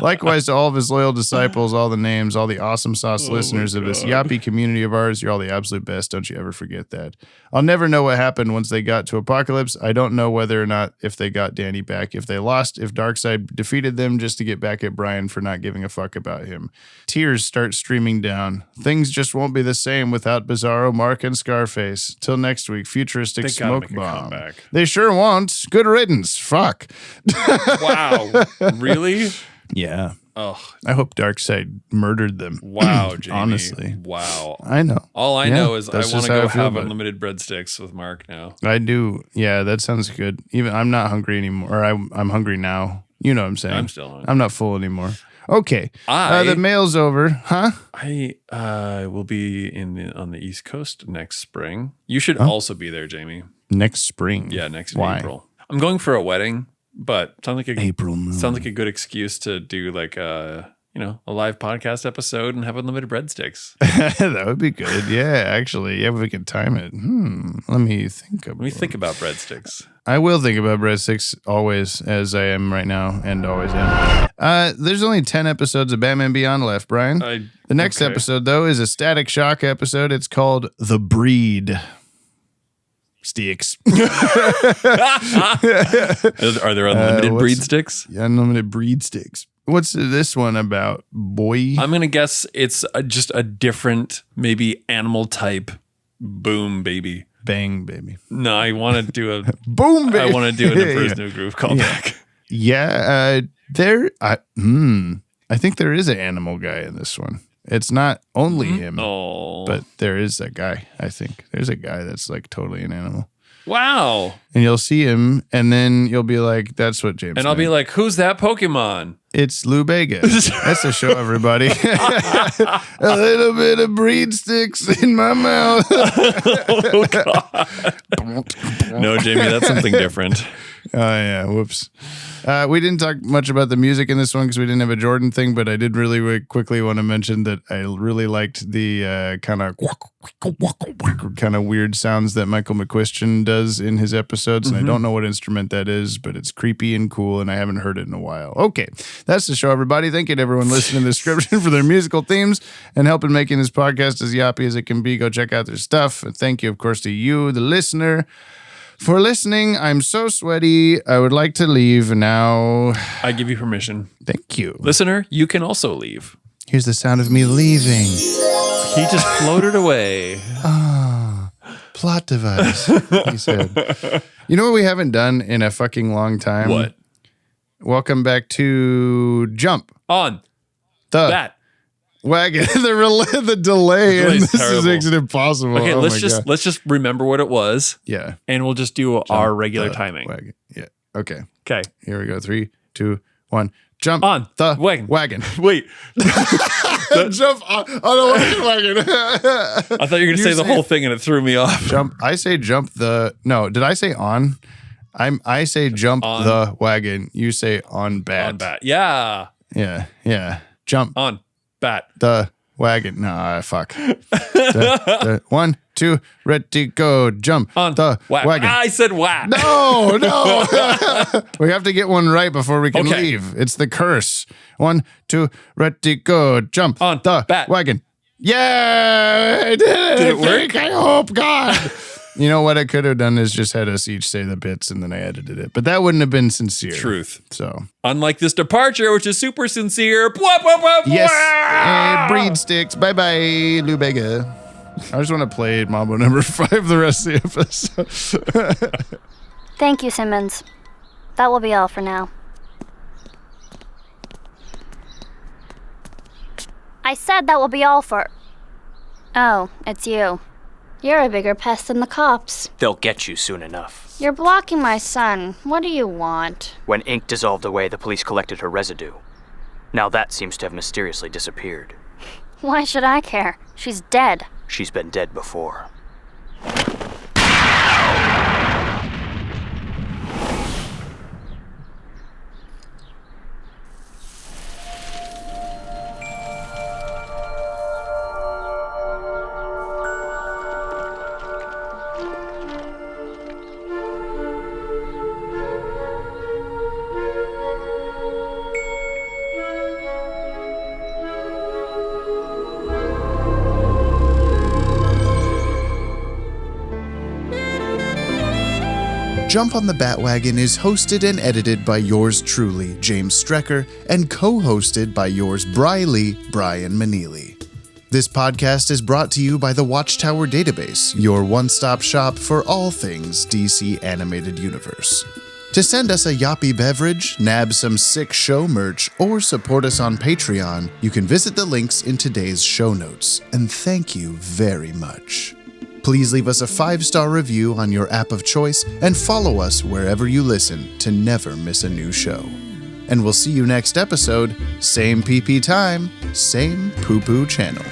Likewise to all of his loyal disciples, all the names, all the awesome sauce listeners of this Yoppie community of ours, you're all the absolute best. Don't you ever forget that. I'll never know what happened once they got to Apocalypse. I don't know whether or not if they got Danny back, if they lost, if Darkseid defeated them just to get back at Brian for not giving a fuck about him. Tears start streaming down. Things just won't be the same without Bizarro, Mark, and Scarface. Till next week, futuristic smoke bomb. They sure won't. Good riddance. Fuck. Wow. Really? Yeah. Oh, I hope Darkseid murdered them. Wow, Jamie. Honestly. Wow. I know. All I know is I that's want just to how go I feel have about it. unlimited breadsticks with Mark now. I do. Yeah, that sounds good. Even I'm not hungry anymore. Or I'm hungry now. You know what I'm saying? I'm still hungry. I'm not full anymore. Okay. The mail's over, huh? I will be on the East Coast next spring. You should also be there, Jamie. Next spring? Yeah, next Why? April. I'm going for a wedding, but sounds like April moon. Sounds like a good excuse to do like a live podcast episode and have unlimited breadsticks. That would be good. Yeah, actually. Yeah, we can time it. Let me think about breadsticks. I will think about breadsticks always, as I am right now and always am. There's only 10 episodes of Batman Beyond left, Brian. The next episode, though, is a Static Shock episode. It's called The Breed. Sticks. Are there unlimited breed sticks? Yeah, unlimited breed sticks. What's this one about, boy? I'm going to guess it's just a different, maybe animal type boom baby. Bang baby. No, I want to do a boom baby. I want to do an Emperor's New Groove callback. Yeah, I think there is an animal guy in this one. It's not only him, but there is a guy. I think there's a guy that's like totally an animal. Wow. And you'll see him, and then you'll be like, that's what James And I'll be like, who's that Pokemon? It's Lou Bega. That's the show, everybody. A little bit of breed sticks in my mouth. Oh, God. No, Jamie, that's something different. Oh, yeah. Whoops. We didn't talk much about the music in this one because we didn't have a Jordan thing, but I did really quickly want to mention that I really liked the kind of weird sounds that Michael McQuistion does in his episodes. And I don't know what instrument that is, but it's creepy and cool, and I haven't heard it in a while. Okay. That's the show, everybody. Thank you to everyone listening to the description for their musical themes and helping making this podcast as yappy as it can be. Go check out their stuff. And thank you, of course, to you, the listener, for listening. I'm so sweaty. I would like to leave now. I give you permission. Thank you. Listener, you can also leave. Here's the sound of me leaving. He just floated away. Plot device, he said. You know what we haven't done in a fucking long time? What? Welcome back to Jump on the Bat-Wagon. The delay in this makes it impossible. Okay, let's just remember what it was. Yeah. And we'll just do our regular timing. Wagon. Yeah. Okay. Okay. Here we go. 3, 2, 1. Jump on the wagon. Wait. Jump on the wagon. I thought you were going to say the whole thing and it threw me off. Jump. I say jump the. No, did I say on? I say jump on the wagon. You say on bat. On bat. Yeah. Yeah. Jump on bat. The wagon. Nah, fuck. 1, 2, ready, go. Jump on the wagon. I said whack. No. We have to get one right before we can leave. It's the curse. 1, 2, ready, go. Jump on the wagon. Yeah, I did it. Did it work? I hope, God. You know what I could have done is just had us each say the bits and then I edited it. But that wouldn't have been sincere. Truth. So unlike this departure, which is super sincere. Blah, blah, blah, blah. Yes. Breed sticks. Bye-bye, Lou Bega. I just want to play Mambo number 5 the rest of the episode. Thank you, Simmons. That will be all for now. I said that will be all for... Oh, it's you. You're a bigger pest than the cops. They'll get you soon enough. You're blocking my son. What do you want? When ink dissolved away, the police collected her residue. Now that seems to have mysteriously disappeared. Why should I care? She's dead. She's been dead before. Jump on the Bat-Wagon is hosted and edited by yours truly, James Strecker, and co-hosted by yours Briley, Brian Maneely. This podcast is brought to you by the Watchtower Database, your one-stop shop for all things DC Animated Universe. To send us a Yoppie beverage, nab some sick show merch, or support us on Patreon, you can visit the links in today's show notes. And thank you very much. Please leave us a 5-star review on your app of choice and follow us wherever you listen to never miss a new show. and we'll see you next episode. Same PP time, same poo-poo channel.